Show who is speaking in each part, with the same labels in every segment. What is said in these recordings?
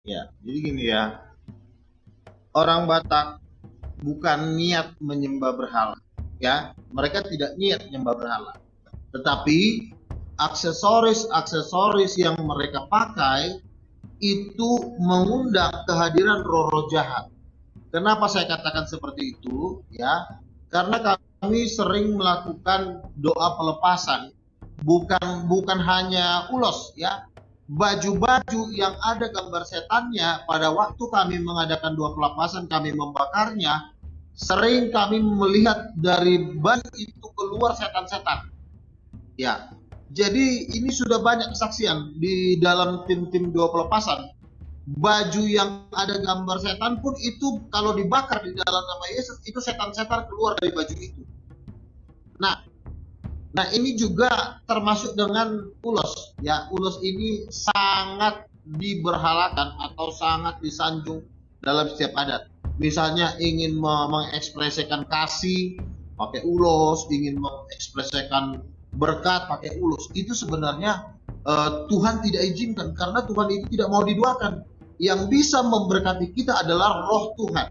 Speaker 1: Ya, jadi gini ya, orang Batak bukan niat menyembah berhala, ya. Mereka tidak niat menyembah berhala, tetapi aksesoris-aksesoris yang mereka pakai itu mengundang kehadiran roh-roh jahat. Kenapa saya katakan seperti itu? Ya, karena kami sering melakukan doa pelepasan, bukan hanya ulos, ya. Baju-baju yang ada gambar setannya pada waktu kami mengadakan doa pelepasan, kami membakarnya, sering kami melihat dari baju itu keluar setan-setan. Ya, jadi ini sudah banyak kesaksian di dalam tim-tim doa pelepasan. Baju yang ada gambar setan pun itu kalau dibakar di dalam nama Yesus itu setan-setan keluar dari baju itu. Nah, nah ini juga termasuk dengan ulos. Ya, ulos ini sangat diberhalakan atau sangat disanjung dalam setiap adat. Misalnya ingin mengekspresikan kasih pakai ulos, ingin mengekspresikan berkat pakai ulos. Itu sebenarnya Tuhan tidak izinkan karena Tuhan itu tidak mau diduakan. Yang bisa memberkati kita adalah roh Tuhan,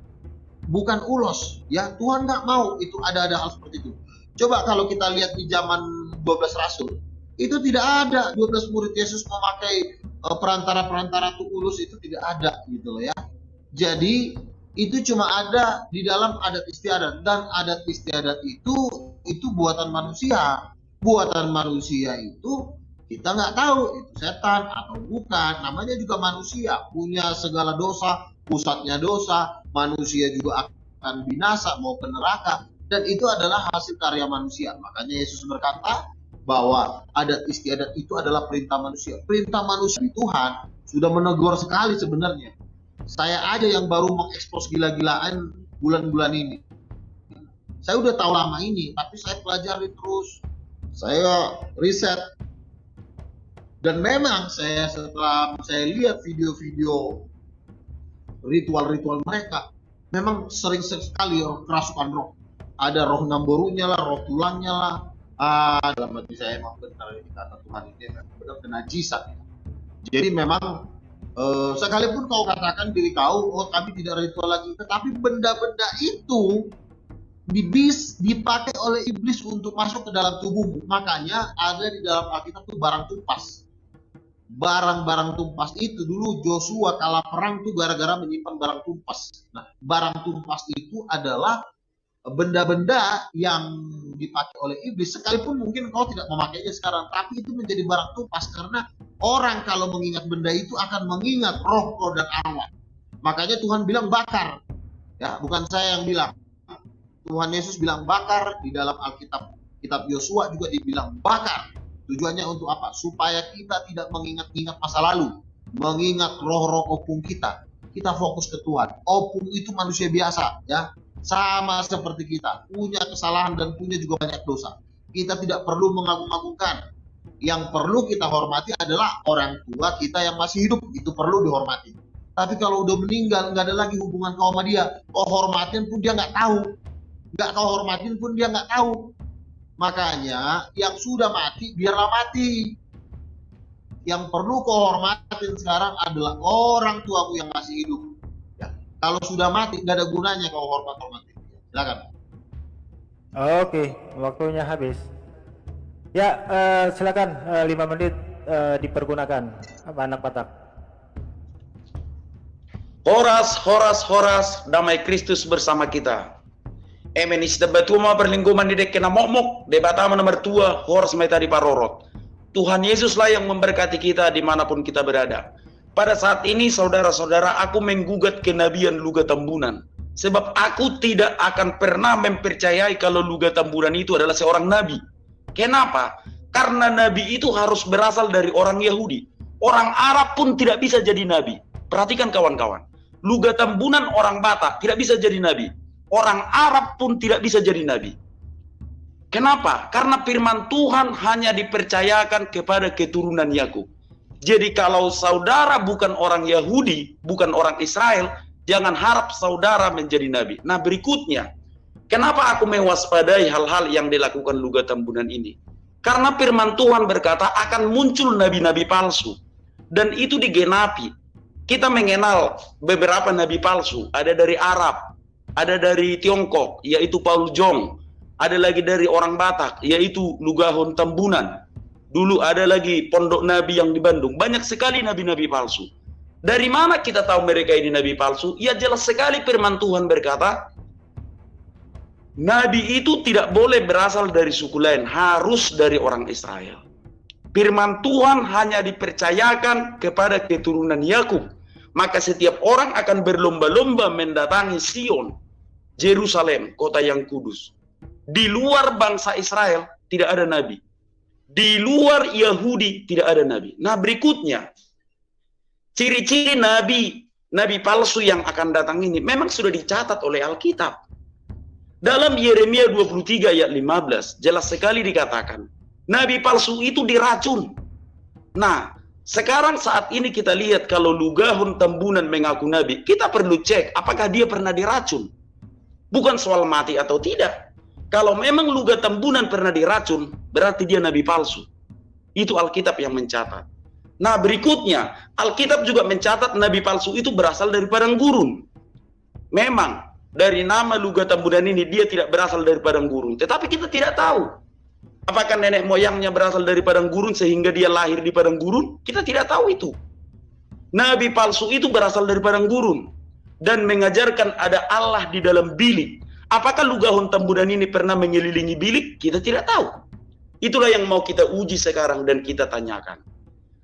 Speaker 1: bukan ulos. Ya, Tuhan nggak mau itu ada hal seperti itu. Coba kalau kita lihat di zaman 12 rasul, itu tidak ada 12 murid Yesus memakai perantara-perantara tulus, itu tidak ada gitu loh ya. Jadi itu cuma ada di dalam adat istiadat, dan adat istiadat itu buatan manusia. Buatan manusia itu kita nggak tahu itu setan atau bukan. Namanya juga manusia, punya segala dosa, pusatnya dosa. Manusia juga akan binasa, mau ke neraka, dan itu adalah hasil karya manusia. Makanya Yesus berkata bahwa adat istiadat itu adalah perintah manusia. Perintah manusia di Tuhan sudah menegur sekali sebenarnya. Saya aja yang baru mengekspos gila-gilaan bulan-bulan ini. Saya udah tahu lama ini, tapi saya pelajari terus. Saya riset. Dan memang setelah saya lihat video-video ritual-ritual mereka, memang sering sekali kerasukan roh. Ada roh namborunya lah, roh tulangnya lah. Dalam hati saya emang benar ini kata Tuhan ini benar kenajisan. Jadi memang sekalipun kau katakan diri kau, oh kami tidak ritual lagi, tetapi benda-benda itu dipakai oleh iblis untuk masuk ke dalam tubuhmu. Makanya ada di dalam Alkitab itu barang tumpas. Barang-barang tumpas itu dulu Joshua kalah perang tuh gara-gara menyimpan barang tumpas. Nah, barang tumpas itu adalah benda-benda yang dipakai oleh iblis, sekalipun mungkin kau tidak memakainya sekarang, tapi itu menjadi barang tumpas karena orang kalau mengingat benda itu akan mengingat roh-roh dan arwah. Makanya Tuhan bilang bakar, ya bukan saya yang bilang. Tuhan Yesus bilang bakar, di dalam Alkitab, kitab Yosua juga dibilang bakar. Tujuannya untuk apa? Supaya kita tidak mengingat-ingat masa lalu, mengingat roh-roh opung kita. Kita fokus ke Tuhan. Opung itu manusia biasa, ya, sama seperti kita, punya kesalahan dan punya juga banyak dosa. Kita tidak perlu mengagung-agungkan. Yang perlu kita hormati adalah orang tua kita yang masih hidup, itu perlu dihormati. Tapi kalau udah meninggal, nggak ada lagi hubungan kau sama dia, kau hormatin pun dia nggak tahu, nggak kau hormatin pun dia nggak tahu. Makanya yang sudah mati biarlah mati. Yang perlu kau hormatin sekarang adalah orang tuamu yang masih hidup. Ya. Kalau sudah mati nggak ada gunanya kau hormatin. Silakan.
Speaker 2: Oke, waktunya habis. Ya, silakan 5 menit dipergunakan, anak Batak.
Speaker 3: Horas, horas, horas, damai Kristus bersama kita. Emenis debatuma berlingkuman di dekena momok, debatama nomor 2, horas meta di parorot. Tuhan Yesuslah yang memberkati kita dimanapun kita berada. Pada saat ini, saudara-saudara, aku menggugat kenabian Luga Tambunan. Sebab aku tidak akan pernah mempercayai kalau Luga Tambunan itu adalah seorang nabi. Kenapa? Karena nabi itu harus berasal dari orang Yahudi. Orang Arab pun tidak bisa jadi nabi. Perhatikan kawan-kawan. Luga Tambunan orang Batak tidak bisa jadi nabi. Orang Arab pun tidak bisa jadi nabi. Kenapa? Karena firman Tuhan hanya dipercayakan kepada keturunan Yakub. Jadi kalau saudara bukan orang Yahudi, bukan orang Israel, jangan harap saudara menjadi nabi. Nah berikutnya, kenapa aku mewaspadai hal-hal yang dilakukan Luga Tambunan ini? Karena firman Tuhan berkata akan muncul nabi-nabi palsu. Dan itu digenapi. kita mengenal beberapa nabi palsu. Ada dari Arab, ada dari Tiongkok, yaitu Paul Jong. Ada lagi dari orang Batak, yaitu Lugahon Tambunan. Dulu ada lagi Pondok Nabi yang di Bandung. Banyak sekali nabi-nabi palsu. Dari mana kita tahu mereka ini nabi palsu? Ya jelas sekali firman Tuhan berkata, nabi itu tidak boleh berasal dari suku lain, harus dari orang Israel. Firman Tuhan hanya dipercayakan kepada keturunan Yakub. Maka setiap orang akan berlomba-lomba mendatangi Sion, Yerusalem, kota yang kudus. Di luar bangsa Israel tidak ada nabi. Di luar Yahudi tidak ada nabi. Nah, berikutnya, ciri-ciri nabi palsu yang akan datang ini memang sudah dicatat oleh Alkitab. Dalam Yeremia 23 ayat 15 jelas sekali dikatakan, nabi palsu itu diracun. Nah, sekarang saat ini kita lihat kalau Lugahon Tambunan mengaku nabi, kita perlu cek apakah dia pernah diracun. Bukan soal mati atau tidak. Kalau memang Luga Tambunan pernah diracun, berarti dia nabi palsu. Itu Alkitab yang mencatat. Nah, berikutnya, Alkitab juga mencatat nabi palsu itu berasal dari padang gurun. Memang, dari nama Luga Tambunan ini, dia tidak berasal dari padang gurun. Tetapi kita tidak tahu. Apakah nenek moyangnya berasal dari padang gurun sehingga dia lahir di padang gurun? Kita tidak tahu itu. Nabi palsu itu berasal dari padang gurun. Dan mengajarkan ada Allah di dalam bilik. Apakah Lugahon Tambunan ini pernah mengelilingi bilik? Kita tidak tahu. Itulah yang mau kita uji sekarang dan kita tanyakan.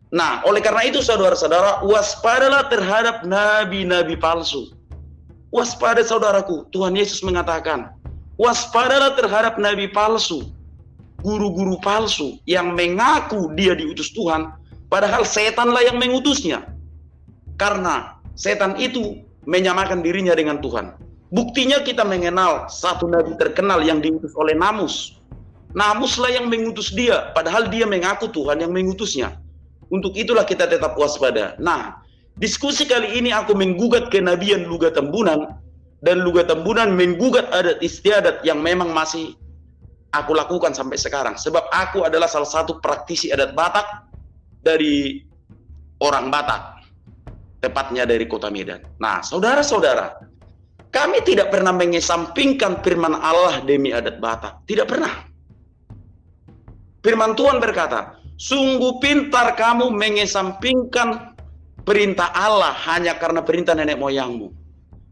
Speaker 3: Nah, oleh karena itu saudara-saudara, waspadalah terhadap nabi-nabi palsu. Waspada saudaraku, Tuhan Yesus mengatakan, waspadalah terhadap nabi palsu, guru-guru palsu yang mengaku dia diutus Tuhan, padahal setanlah yang mengutusnya. Karena setan itu menyamakan dirinya dengan Tuhan. Buktinya kita mengenal satu nabi terkenal yang diutus oleh Namus. Namuslah yang mengutus dia, padahal dia mengaku Tuhan yang mengutusnya. Untuk itulah kita tetap waspada. Nah, diskusi kali ini aku menggugat kenabian Luga Tambunan, dan Luga Tambunan menggugat adat istiadat yang memang masih aku lakukan sampai sekarang. Sebab aku adalah salah satu praktisi adat Batak dari orang Batak, tepatnya dari kota Medan. Nah, saudara-saudara, kami tidak pernah mengesampingkan firman Allah demi adat Batak. Tidak pernah. Firman Tuhan berkata, sungguh pintar kamu mengesampingkan perintah Allah hanya karena perintah nenek moyangmu.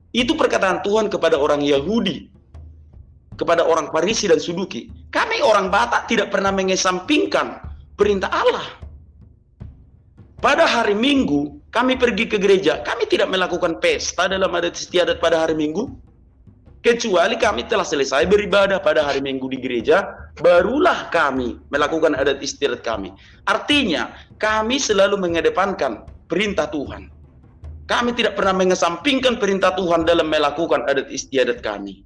Speaker 3: Itu perkataan Tuhan kepada orang Yahudi, kepada orang Farisi dan Saduki. Kami orang Batak tidak pernah mengesampingkan perintah Allah. Pada hari Minggu, kami pergi ke gereja. Kami tidak melakukan pesta dalam adat istiadat pada hari Minggu. Kecuali kami telah selesai beribadah pada hari Minggu di gereja, barulah kami melakukan adat istiadat kami. Artinya, kami selalu mengedepankan perintah Tuhan. Kami tidak pernah mengesampingkan perintah Tuhan dalam melakukan adat istiadat kami.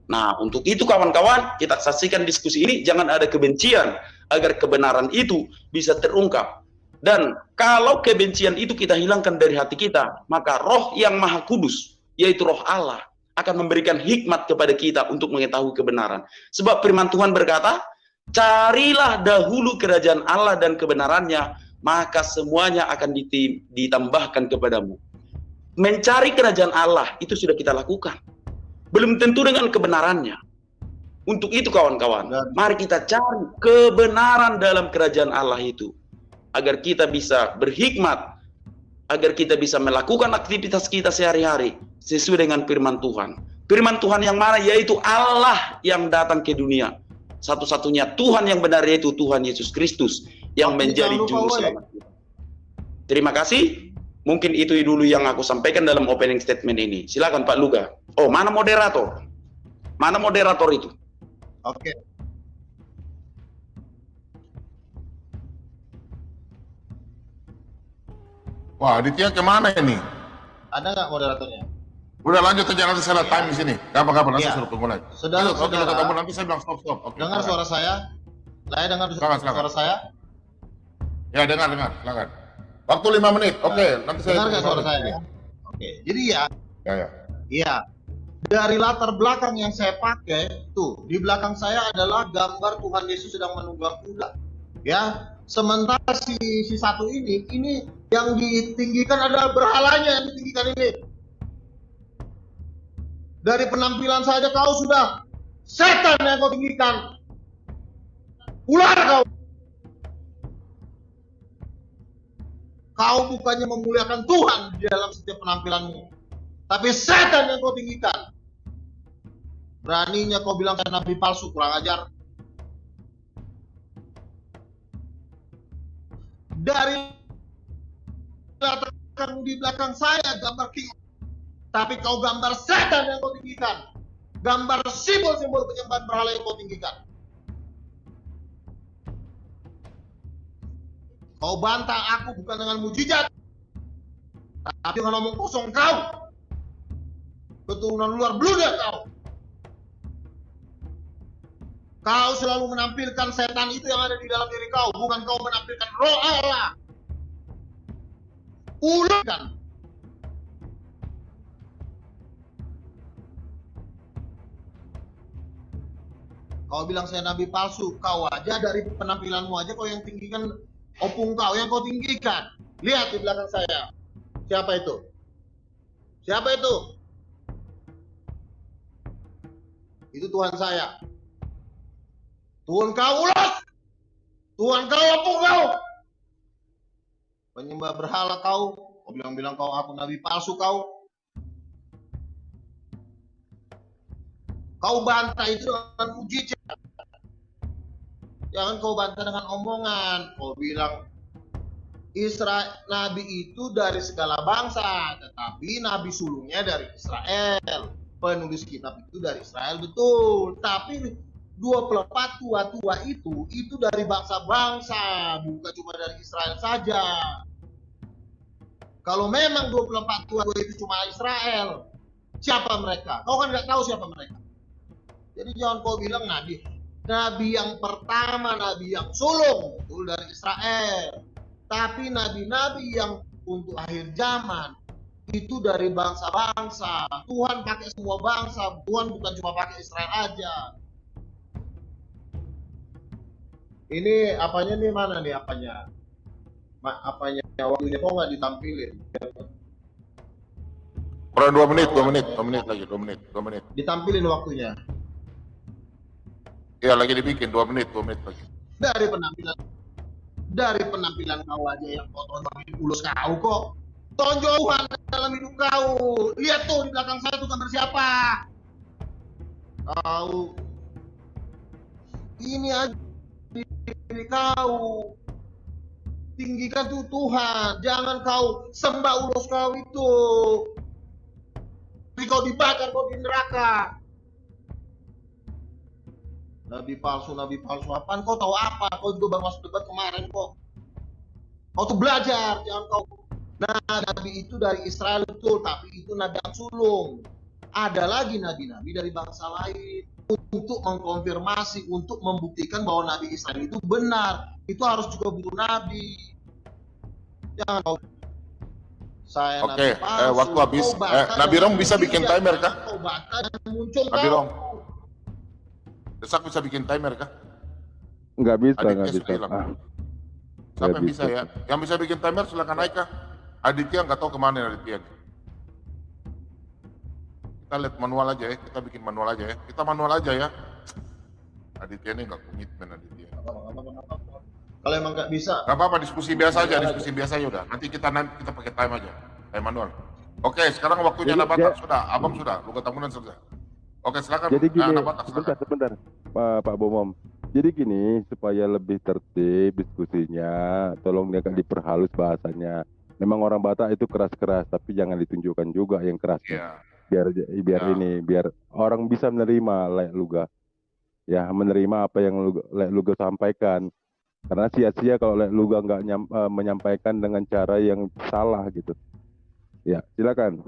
Speaker 3: Nah, untuk itu kawan-kawan, kita saksikan diskusi ini, jangan ada kebencian, agar kebenaran itu bisa terungkap. Dan kalau kebencian itu kita hilangkan dari hati kita, maka roh yang maha kudus, yaitu roh Allah, akan memberikan hikmat kepada kita untuk mengetahui kebenaran. Sebab firman Tuhan berkata, carilah dahulu kerajaan Allah dan kebenarannya, maka semuanya akan ditambahkan kepadamu. Mencari kerajaan Allah, itu sudah kita lakukan. Belum tentu dengan kebenarannya. Untuk itu kawan-kawan, mari kita cari kebenaran dalam kerajaan Allah itu. Agar kita bisa berhikmat, agar kita bisa melakukan aktivitas kita sehari-hari sesuai dengan firman Tuhan. Firman Tuhan yang mana? Yaitu Allah yang datang ke dunia. Satu-satunya Tuhan yang benar, yaitu Tuhan Yesus Kristus yang menjadi juru selamat kita. Terima kasih. Mungkin itu dulu yang aku sampaikan dalam opening statement ini. Silakan Pak Luga. Oh, mana moderator? Mana moderator itu?
Speaker 1: Oke.
Speaker 4: Wah, Aditya kemana ini?
Speaker 1: Ada nggak moderatornya?
Speaker 4: Udah lanjut aja, nanti saya lihat time di sini. Kapan-kapan nanti
Speaker 1: Iya.
Speaker 4: suruh mulai.
Speaker 1: Saudara-saudara,
Speaker 4: Nanti saya bilang stop. Oke,
Speaker 1: dengar
Speaker 4: silakan.
Speaker 1: suara saya? Saya dengar
Speaker 4: Silakan.
Speaker 1: suara saya?
Speaker 4: Ya, dengar. Silakan. Waktu 5 menit. Oke, nanti saya
Speaker 1: Dengar nggak suara saya? Oke. Jadi ya,
Speaker 4: Ya.
Speaker 1: iya. Dari latar belakang yang saya pakai, tuh di belakang saya adalah gambar Tuhan Yesus sedang menunggang kuda. Ya, Sementara si satu ini yang ditinggikan adalah berhalanya yang ditinggikan ini. Dari penampilan saja kau sudah setan yang kau tinggikan. Ular kau. Kau bukannya memuliakan Tuhan di dalam setiap penampilanmu, tapi setan yang kau tinggikan. Beraninya kau bilang saya nabi palsu, kurang ajar. Dari latar di belakang saya gambar king, tapi kau gambar setan yang kau tinggikan. Gambar simbol-simbol penyembahan berhala yang kau tinggikan. Kau bantah aku bukan dengan mujizat, tapi dengan omong kosong kau. Keturunan luar bluda kau. Kau selalu menampilkan setan itu yang ada di dalam diri kau, bukan kau menampilkan roh Allah. Ulangkan. Kau bilang saya nabi palsu, kau aja dari penampilanmu aja kau yang tinggikan opung kau yang kau tinggikan. Lihat di belakang saya. Siapa itu? Siapa itu? Itu Tuhan saya. Tuhan kau ulas. Tuhan kau opung kau. Penyembah berhala kau. Kau bilang-bilang kau aku nabi palsu kau. Kau bantah itu dengan mujizat. Jangan kau bantah dengan omongan. Kau bilang Israel, nabi itu dari segala bangsa, tetapi nabi sulungnya dari Israel. Penulis kitab itu dari Israel, betul. Tapi 24 tua-tua itu dari bangsa-bangsa, bukan cuma dari Israel saja. Kalau memang 24 tua itu cuma Israel, siapa mereka? Kau kan nggak tahu siapa mereka. Jadi jangan kau bilang nabi yang pertama, nabi yang sulung itu dari Israel. Tapi nabi-nabi yang untuk akhir zaman itu dari bangsa-bangsa. Tuhan pakai semua bangsa. Tuhan bukan cuma pakai Israel aja. Ini apanya nih, mana nih apanya? Apanya waktunya kok nggak ditampilin?
Speaker 4: Kurang 2 menit lagi, 2 menit.
Speaker 1: Ditampilin waktunya.
Speaker 4: Iya, lagi dibikin 2 menit lagi.
Speaker 1: Dari penampilan kau aja yang kau tonjol ulus kau kok. Tonjol Tuhan dalam hidup kau. Lihat tuh di belakang saya tuh gambar siapa? Kau. Ini aja diri kau. Tinggikan tuh Tuhan. Jangan kau sembah ulus kau itu. Tapi kau dibakar, kau di neraka. Nabi palsu apaan? Kau tahu apa? Kau juga baru masuk debat kemarin kok. Kau tuh belajar, jangan kau. Nah, nabi itu dari Israel betul, tapi itu nabi yang sulung. Ada lagi nabi-nabi dari bangsa lain untuk mengkonfirmasi, untuk membuktikan bahwa nabi Israel itu benar. Itu harus juga butuh nabi. Jangan kau. Saya
Speaker 4: Oke,
Speaker 1: nabi palsu.
Speaker 4: waktu habis. Nabi Rong bisa bikin timer kah?
Speaker 1: Kau bantah dan muncul
Speaker 4: Nabi
Speaker 1: kau.
Speaker 4: Rong. Desak bisa bikin timer kah?
Speaker 5: Nggak bisa.
Speaker 4: Siapa yang bisa ya? Yang bisa bikin timer silakan naik kah? Aditya nggak tahu kemana Aditya. Kita lihat manual aja ya, kita bikin manual aja ya. Kita manual aja ya. Aditya ini nggak komitmen Aditya.
Speaker 1: Kalau emang nggak bisa.
Speaker 4: Nggak apa-apa, diskusi biasa aja udah. Nanti kita pakai time aja, time manual. Oke, sekarang waktunya Nabatak sudah, Abang sudah, Luka Tamunan sudah. Oke, silakan.
Speaker 5: Jadi gini,
Speaker 4: Nabatak,
Speaker 5: sebentar, Pak Bomom. Jadi gini, supaya lebih tertib diskusinya, tolong dia kan diperhalus bahasanya. Memang orang Batak itu keras-keras, tapi jangan ditunjukkan juga yang kerasnya. Biar orang bisa menerima Lek Luga. Ya, menerima apa yang Lek Luga sampaikan. Karena sia-sia kalau Lek Luga nggak menyampaikan dengan cara yang salah gitu. Ya, silakan.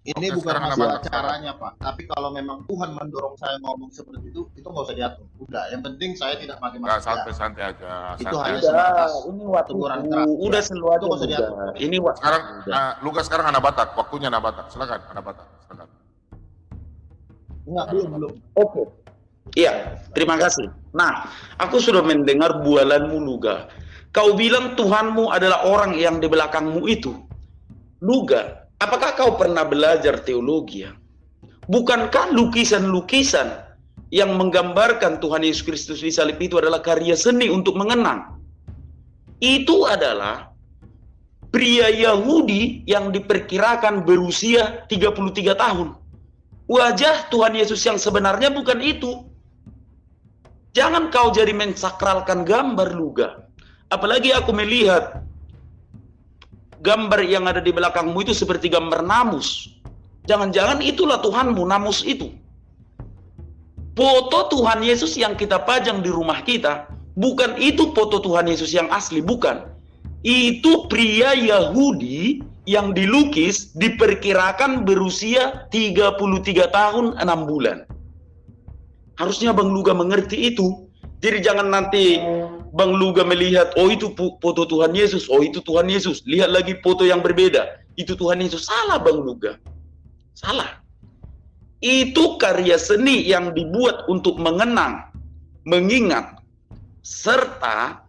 Speaker 1: Ini bukan masalah caranya, Pak. Tapi kalau memang Tuhan mendorong saya ngomong seperti itu nggak usah diatur. Udah, yang penting saya tidak pakai masker.
Speaker 4: Santai aja.
Speaker 1: Itu hanya sebatas
Speaker 3: ini waktu
Speaker 1: teguran keras.
Speaker 3: Udah selalu
Speaker 1: Itu nggak usah diatur.
Speaker 3: Ini
Speaker 4: Sekarang Luka sekarang Nabatak, waktunya Nabatak. Silakan Nabatak, silakan.
Speaker 1: Enggak, belum.
Speaker 3: Oke. Iya, terima kasih. Nah, aku sudah mendengar bualanmu Luga. Kau bilang Tuhanmu adalah orang yang di belakangmu itu. Luga, apakah kau pernah belajar teologi ya? Bukankah lukisan-lukisan yang menggambarkan Tuhan Yesus Kristus di salib itu adalah karya seni untuk mengenang? Itu adalah pria Yahudi yang diperkirakan berusia 33 tahun. Wajah Tuhan Yesus yang sebenarnya bukan itu. Jangan kau jadi mensakralkan gambar Luga. Apalagi aku melihat gambar yang ada di belakangmu itu seperti gambar namus. Jangan-jangan itulah Tuhanmu, namus itu. Foto Tuhan Yesus yang kita pajang di rumah kita, bukan itu foto Tuhan Yesus yang asli, bukan. Itu pria Yahudi yang dilukis diperkirakan berusia 33 tahun 6 bulan. Harusnya Bang Luga mengerti itu. Jadi jangan nanti Bang Luga melihat, oh itu foto Tuhan Yesus, oh itu Tuhan Yesus. Lihat lagi foto yang berbeda, itu Tuhan Yesus. Salah Bang Luga. Salah. Itu karya seni yang dibuat untuk mengenang, mengingat, serta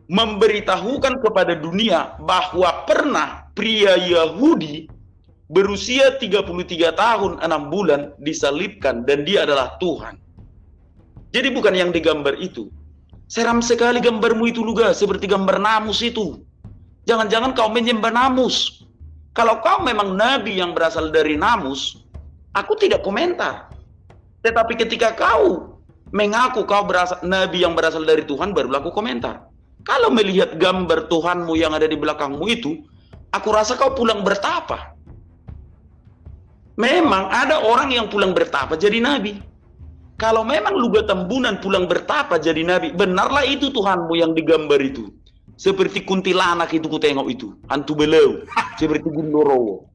Speaker 3: memberitahukan kepada dunia bahwa pernah pria Yahudi berusia 33 tahun 6 bulan disalibkan dan dia adalah Tuhan. Jadi bukan yang digambar itu. Seram sekali gambarmu itu Luga, seperti gambar namus itu. Jangan-jangan kau menyembah namus. Kalau kau memang nabi yang berasal dari namus, aku tidak komentar. Tetapi ketika kau mengaku kau berasal nabi yang berasal dari Tuhan, barulah aku komentar. Kalau melihat gambar Tuhanmu yang ada di belakangmu itu, aku rasa kau pulang bertapa. Memang ada orang yang pulang bertapa jadi nabi. Kalau memang Luga Tambunan pulang bertapa jadi nabi, benarlah itu Tuhanmu yang digambar itu. Seperti kuntilanak itu ku tengok itu, hantu belau, seperti Gundorowo.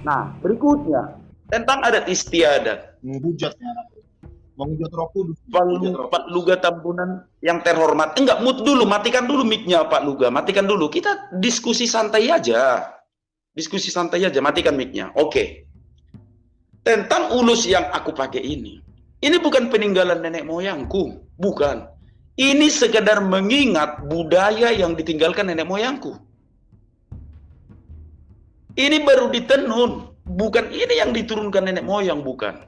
Speaker 3: Nah, berikutnya tentang adat istiadat.
Speaker 1: Menghujat Roh Kudus.
Speaker 3: Pak Luga Tambunan yang terhormat. Enggak, mute dulu, matikan dulu mic-nya Pak Luga, matikan dulu. Kita diskusi santai aja. Diskusi santai aja, matikan mic-nya. Oke. Tentang ulus yang aku pakai ini bukan peninggalan nenek moyangku, bukan. Ini sekedar mengingat budaya yang ditinggalkan nenek moyangku. Ini baru ditenun, bukan ini yang diturunkan nenek moyang, bukan.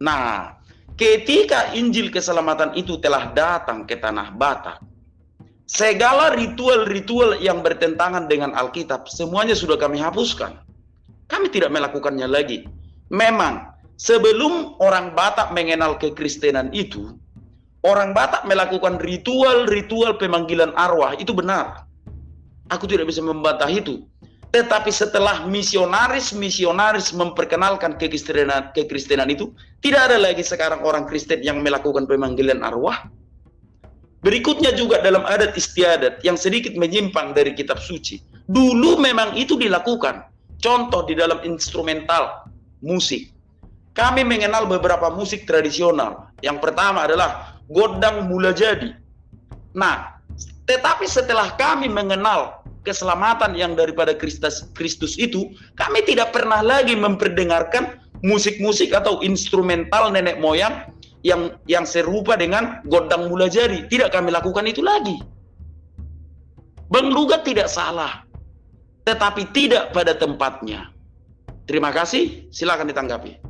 Speaker 3: Nah, ketika Injil keselamatan itu telah datang ke tanah Batak, segala ritual-ritual yang bertentangan dengan Alkitab semuanya sudah kami hapuskan. Kami tidak melakukannya lagi. Memang sebelum orang Batak mengenal kekristenan itu, orang Batak melakukan ritual-ritual pemanggilan arwah, itu benar. Aku tidak bisa membantah itu. Tetapi setelah misionaris memperkenalkan kekristenan itu, tidak ada lagi sekarang orang Kristen yang melakukan pemanggilan arwah. Berikutnya juga dalam adat istiadat yang sedikit menyimpang dari kitab suci. Dulu memang itu dilakukan. Contoh di dalam instrumental musik. Kami mengenal beberapa musik tradisional. Yang pertama adalah Godang Mula Jadi. Nah, tetapi setelah kami mengenal keselamatan yang daripada Kristus itu, kami tidak pernah lagi memperdengarkan musik-musik atau instrumental nenek moyang yang serupa dengan Godang Mula Jadi. Tidak kami lakukan itu lagi. Bang Luga tidak salah, tetapi tidak pada tempatnya. Terima kasih, silakan ditanggapi.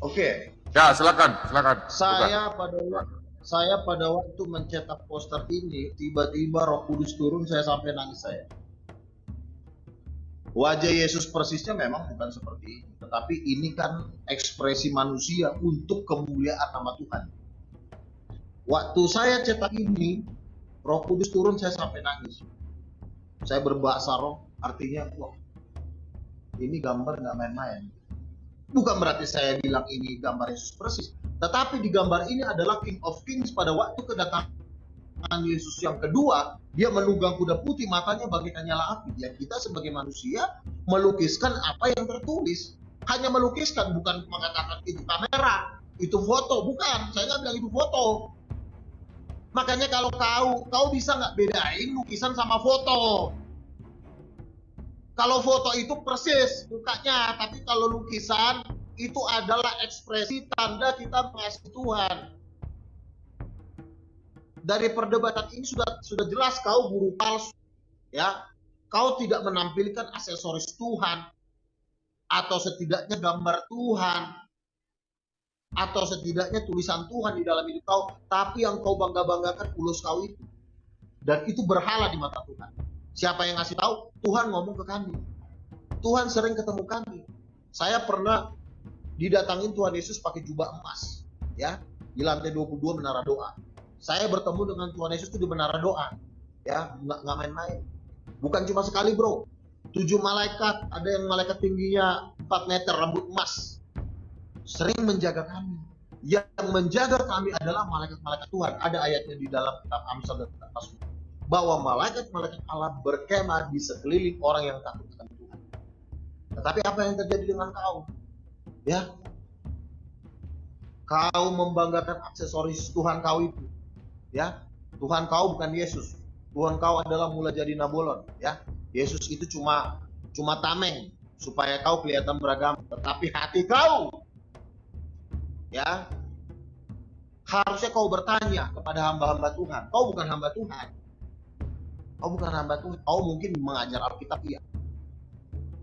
Speaker 1: Oke.
Speaker 4: Ya, silakan.
Speaker 1: Saya pada waktu mencetak poster ini, tiba-tiba Roh Kudus turun, saya sampai nangis saya. Wajah Yesus persisnya memang bukan seperti ini, tetapi ini kan ekspresi manusia untuk kemuliaan nama Tuhan. Waktu saya cetak ini, Roh Kudus turun, saya sampai nangis. Saya berbahasa roh, artinya, wah, ini gambar nggak main-main. Bukan berarti saya bilang ini gambar Yesus persis, tetapi di gambar ini adalah King of Kings pada waktu kedatangan Yesus yang kedua. Dia menunggang kuda putih, matanya bagaikan nyala api. Ya, kita sebagai manusia melukiskan apa yang tertulis. Hanya melukiskan, bukan mengatakan itu kamera, itu foto. Bukan, saya nggak bilang itu foto. Makanya kalau kau bisa nggak bedain lukisan sama foto? Kalau foto itu persis mukanya, tapi kalau lukisan itu adalah ekspresi tanda kita mengasihi Tuhan. Dari perdebatan ini sudah jelas kau guru palsu, ya. Kau tidak menampilkan aksesoris Tuhan, atau setidaknya gambar Tuhan, atau setidaknya tulisan Tuhan di dalam hidup kau, tapi yang kau bangga-banggakan ulos kau itu. Dan itu berhala di mata Tuhan. Siapa yang ngasih tahu? Tuhan ngomong ke kami. Tuhan sering ketemu kami. Saya pernah didatangin Tuhan Yesus pakai jubah emas, ya, di lantai 22 menara doa. Saya bertemu dengan Tuhan Yesus itu di menara doa, ya, nggak main-main. Bukan cuma sekali, bro. 7 malaikat, ada yang malaikat tingginya 4 meter, rambut emas, sering menjaga kami. Yang menjaga kami adalah malaikat-malaikat Tuhan. Ada ayatnya di dalam kitab Amsal dan kitab Mazmur, bahwa malaikat-malaikat Allah berkemah di sekeliling orang yang takut akan Tuhan. Tetapi apa yang terjadi dengan kau? Ya, kau membanggakan aksesoris Tuhan kau itu. Ya, Tuhan kau bukan Yesus. Tuhan kau adalah mula jadi Nabolon. Ya, Yesus itu cuma tameng supaya kau kelihatan beragama. Tetapi hati kau, ya, harusnya kau bertanya kepada hamba-hamba Tuhan. Kau bukan hamba Tuhan. Kau bukan hamba Tuhan. Kau mungkin mengajar Alkitab, iya.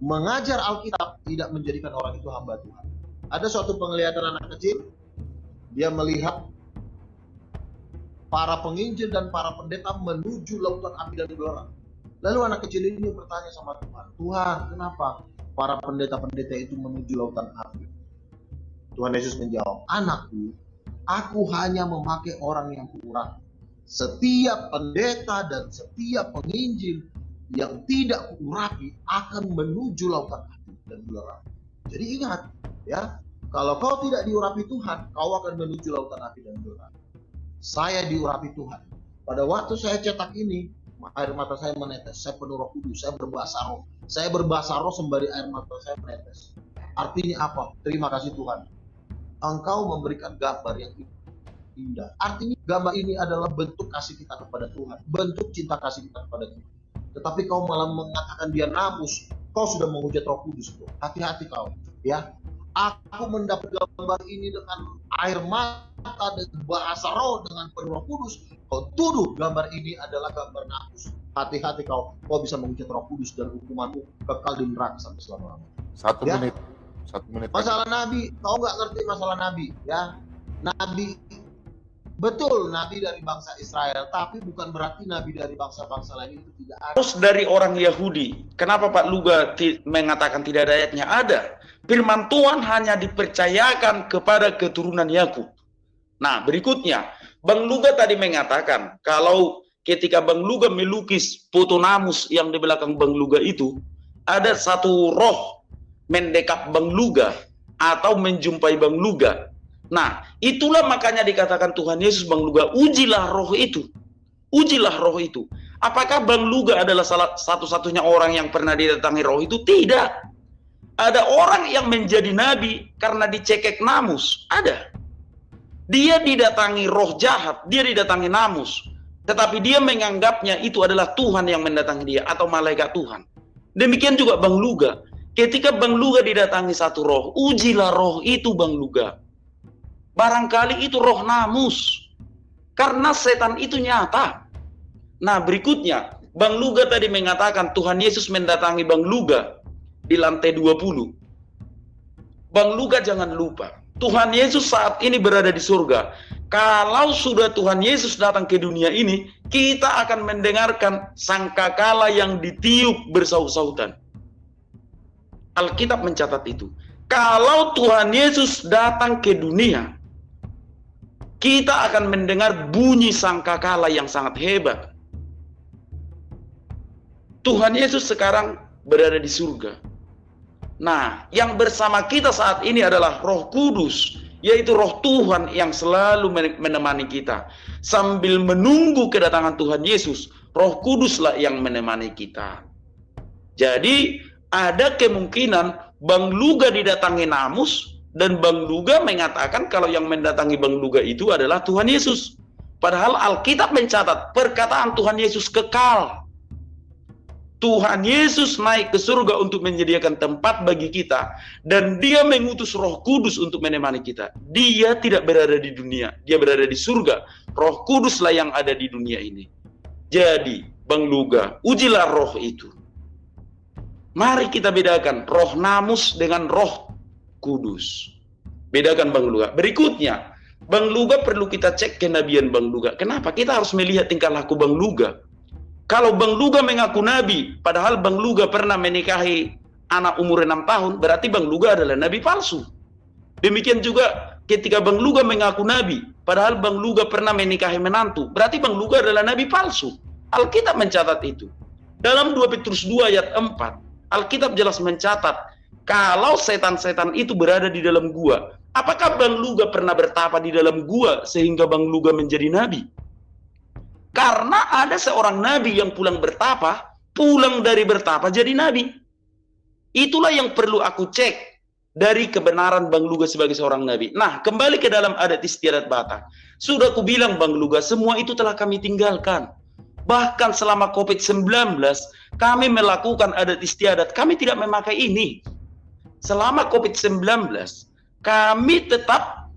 Speaker 1: Mengajar Alkitab tidak menjadikan orang itu hamba Tuhan. Ada suatu penglihatan anak kecil, dia melihat para penginjil dan para pendeta menuju lautan api dan belerang. Lalu anak kecil ini bertanya sama Tuhan, Tuhan, kenapa para pendeta-pendeta itu menuju lautan api? Tuhan Yesus menjawab, anakku, aku hanya memakai orang yang kurang. Setiap pendeta dan setiap penginjil yang tidak kuurapi akan menuju lautan api dan belerang. Jadi ingat, ya, kalau kau tidak diurapi Tuhan, kau akan menuju lautan api dan belerang. Saya diurapi Tuhan. Pada waktu saya cetak ini, air mata saya menetes. Saya penuh Roh Kudus. Saya berbahasa roh. Saya berbahasa roh sembari air mata saya menetes. Artinya apa? Terima kasih Tuhan. Engkau memberikan gambar yang indah. Artinya gambar ini adalah bentuk kasih kita kepada Tuhan, bentuk cinta kasih kita kepada Tuhan. Tetapi kau malah mengatakan dia namus. Kau sudah menghujat Roh Kudus, bro. Hati-hati kau, ya. Aku mendapat gambar ini dengan air mata dan bahasa roh dengan penuh Roh Kudus. Kau tuduh gambar ini adalah gambar namus. Hati-hati kau bisa menghujat Roh Kudus dan hukumanmu kekal di neraka sampai selama-lamanya.
Speaker 4: 1
Speaker 1: ya?
Speaker 4: menit. 1 menit.
Speaker 1: Masalah Nabi, kau nggak ngerti masalah Nabi, ya. Nabi, betul Nabi dari bangsa Israel, tapi bukan berarti Nabi dari bangsa-bangsa lain itu tidak ada.
Speaker 3: Terus dari orang Yahudi, kenapa Pak Luga mengatakan tidak ada ayatnya? Ada. Firman Tuhan hanya dipercayakan kepada keturunan Yakub. Nah, berikutnya, Bang Luga tadi mengatakan, kalau ketika Bang Luga melukis foto namus yang di belakang Bang Luga itu, ada satu roh mendekap Bang Luga atau menjumpai Bang Luga. Nah, itulah makanya dikatakan Tuhan Yesus, Bang Luga, ujilah roh itu. Ujilah roh itu. Apakah Bang Luga adalah salah satu-satunya orang yang pernah didatangi roh itu? Tidak. Ada orang yang menjadi nabi karena dicekek namus. Ada. Dia didatangi roh jahat, dia didatangi namus. Tetapi dia menganggapnya itu adalah Tuhan yang mendatangi dia atau malaikat Tuhan. Demikian juga Bang Luga. Ketika Bang Luga didatangi satu roh, ujilah roh itu Bang Luga. Barangkali itu roh namus. Karena setan itu nyata. Nah, berikutnya, Bang Luga tadi mengatakan Tuhan Yesus mendatangi Bang Luga di lantai 20. Bang Luga jangan lupa, Tuhan Yesus saat ini berada di surga. Kalau sudah Tuhan Yesus datang ke dunia ini, kita akan mendengarkan sangkakala yang ditiup bersaut-sautan. Alkitab mencatat itu. Kalau Tuhan Yesus datang ke dunia, kita akan mendengar bunyi sangkakala yang sangat hebat. Tuhan Yesus sekarang berada di surga. Nah, yang bersama kita saat ini adalah Roh Kudus, yaitu Roh Tuhan yang selalu menemani kita. Sambil menunggu kedatangan Tuhan Yesus, Roh Kuduslah yang menemani kita. Jadi, ada kemungkinan Bang Luga didatangi namus, dan Bang Luga mengatakan kalau yang mendatangi Bang Luga itu adalah Tuhan Yesus. Padahal Alkitab mencatat perkataan Tuhan Yesus kekal. Tuhan Yesus naik ke surga untuk menyediakan tempat bagi kita, dan dia mengutus Roh Kudus untuk menemani kita. Dia tidak berada di dunia, dia berada di surga. Roh Kuduslah yang ada di dunia ini. Jadi Bang Luga, ujilah roh itu. Mari kita bedakan roh namus dengan Roh Kudus. Bedakan Bang Luga. Berikutnya, Bang Luga perlu kita cek kenabian Bang Luga. Kenapa? Kita harus melihat tingkah laku Bang Luga. Kalau Bang Luga mengaku nabi, padahal Bang Luga pernah menikahi anak umur 6 tahun, berarti Bang Luga adalah nabi palsu. Demikian juga ketika Bang Luga mengaku nabi, padahal Bang Luga pernah menikahi menantu, berarti Bang Luga adalah nabi palsu. Alkitab mencatat itu. Dalam 2 Petrus 2 ayat 4, Alkitab jelas mencatat, kalau setan-setan itu berada di dalam gua, apakah Bang Luga pernah bertapa di dalam gua sehingga Bang Luga menjadi nabi? Karena ada seorang nabi yang pulang dari bertapa jadi nabi. Itulah yang perlu aku cek dari kebenaran Bang Luga sebagai seorang nabi. Nah, kembali ke dalam adat istiadat Batak. Sudah aku bilang Bang Luga, semua itu telah kami tinggalkan. Bahkan selama COVID-19, kami melakukan adat istiadat. Kami tidak memakai ini. Selama COVID-19, kami tetap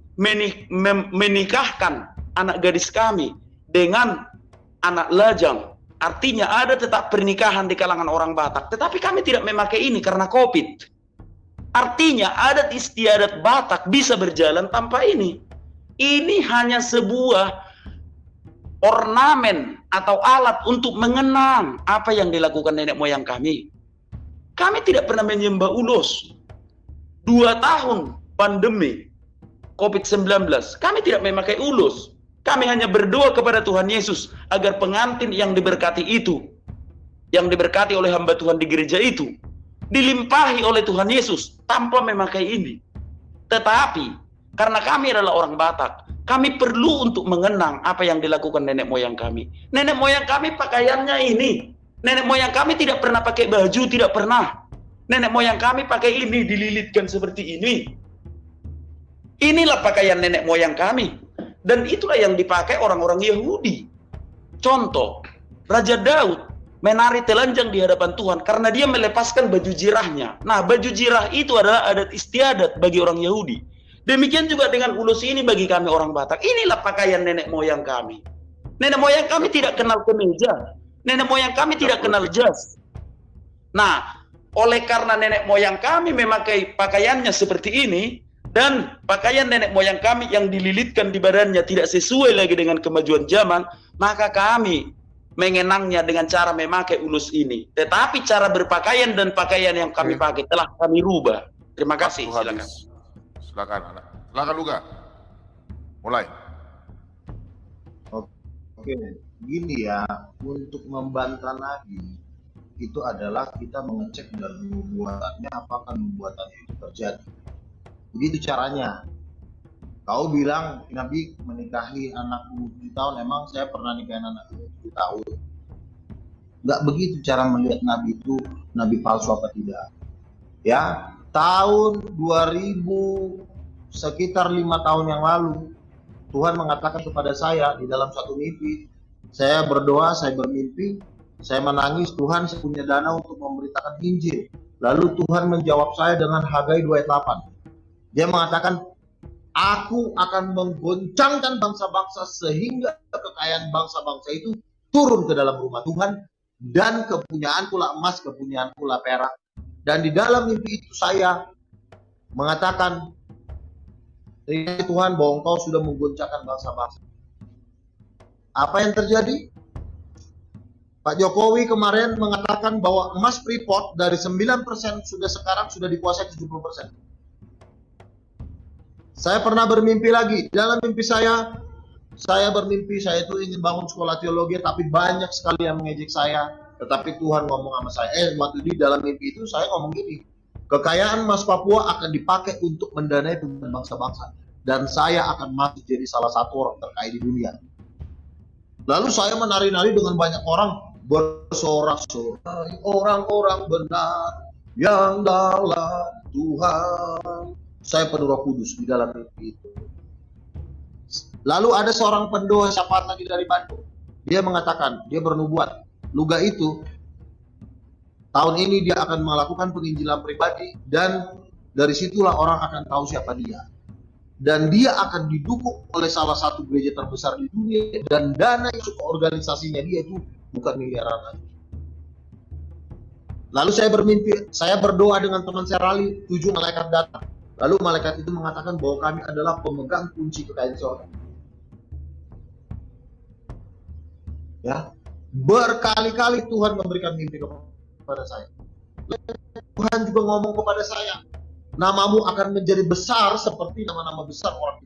Speaker 3: menikahkan anak gadis kami dengan anak lajang. Artinya ada tetap pernikahan di kalangan orang Batak. Tetapi kami tidak memakai ini karena COVID. Artinya adat istiadat Batak bisa berjalan tanpa ini. Ini hanya sebuah ornamen atau alat untuk mengenang apa yang dilakukan nenek moyang kami. Kami tidak pernah menyembah ulos. 2 tahun pandemi COVID-19, kami tidak memakai ulos. Kami hanya berdoa kepada Tuhan Yesus agar pengantin yang diberkati itu, yang diberkati oleh hamba Tuhan di gereja itu, dilimpahi oleh Tuhan Yesus tanpa memakai ini. Tetapi karena kami adalah orang Batak, kami perlu untuk mengenang apa yang dilakukan nenek moyang kami. Nenek moyang kami pakaiannya ini. Nenek moyang kami tidak pernah pakai baju, tidak pernah. Nenek moyang kami pakai ini, dililitkan seperti ini. Inilah pakaian nenek moyang kami. Dan itulah yang dipakai orang-orang Yahudi. Contoh, Raja Daud menari telanjang di hadapan Tuhan karena dia melepaskan baju jirahnya. Nah, baju jirah itu adalah adat istiadat bagi orang Yahudi. Demikian juga dengan ulus ini bagi kami orang Batak. Inilah pakaian nenek moyang kami. Nenek moyang kami tidak kenal kemeja. Nenek moyang kami tidak kenal jas. Nah, oleh karena nenek moyang kami memakai pakaiannya seperti ini, dan pakaian nenek moyang kami yang dililitkan di badannya tidak sesuai lagi dengan kemajuan zaman, maka kami mengenangnya dengan cara memakai ulus ini. Tetapi cara berpakaian dan pakaian yang kami pakai telah kami rubah. Terima kasih. Silakan.
Speaker 4: Silakan, anak. Silakan Luga. Mulai.
Speaker 1: Oke, gini ya, untuk membantah Nabi itu adalah kita mengecek dari nubuatannya, apakah nubuatannya itu terjadi. Begitu caranya. Kau bilang Nabi menikahi anak 7 tahun, emang saya pernah nikahin anak 7 tahun. Nggak begitu cara melihat Nabi itu, Nabi palsu apa tidak. Ya, tahun 2000, sekitar 5 tahun yang lalu, Tuhan mengatakan kepada saya di dalam satu mimpi, saya berdoa, saya bermimpi, saya menangis, Tuhan saya punya dana untuk memberitakan Injil. Lalu Tuhan menjawab saya dengan Hagai 2 ayat 8. Dia mengatakan, aku akan menggoncangkan bangsa-bangsa sehingga kekayaan bangsa-bangsa itu turun ke dalam rumah Tuhan, dan kepunyaanku lah emas, kepunyaanku lah perak. Dan di dalam mimpi itu saya mengatakan, Tuhan bahwa Engkau sudah menggoncangkan bangsa-bangsa. Apa yang terjadi? Pak Jokowi kemarin mengatakan bahwa emas Freeport dari 9% sekarang sudah dikuasai 70%. Saya pernah bermimpi lagi. Dalam mimpi saya bermimpi saya itu ingin bangun sekolah teologi, tapi banyak sekali yang mengejek saya. Tetapi Tuhan ngomong sama saya, waktu di dalam mimpi itu saya ngomong gini, kekayaan emas Papua akan dipakai untuk mendanai bangsa-bangsa, dan saya akan masuk jadi salah satu orang terkaya di dunia. Lalu saya menari-nari dengan banyak orang, bersorak-sorai orang-orang benar yang dalam Tuhan. Saya penuh Roh Kudus di dalam mimpi itu. Lalu ada seorang pendoa syafaat lagi dari Bandung. Dia mengatakan, dia bernubuat, Luga itu Tahun ini dia akan melakukan penginjilan pribadi dan dari situlah orang akan tahu siapa dia. Dan dia akan didukung oleh salah satu gereja terbesar di dunia dan dana yang masuk ke organisasinya dia itu bukan miliaran lagi. Lalu saya berdoa dengan teman saya Rali, 7 malaikat datang. Lalu malaikat itu mengatakan bahwa kami adalah pemegang kunci kekayaan surga. Ya, berkali-kali Tuhan memberikan mimpi kepada saya. Tuhan juga ngomong kepada saya, namamu akan menjadi besar seperti nama-nama besar orang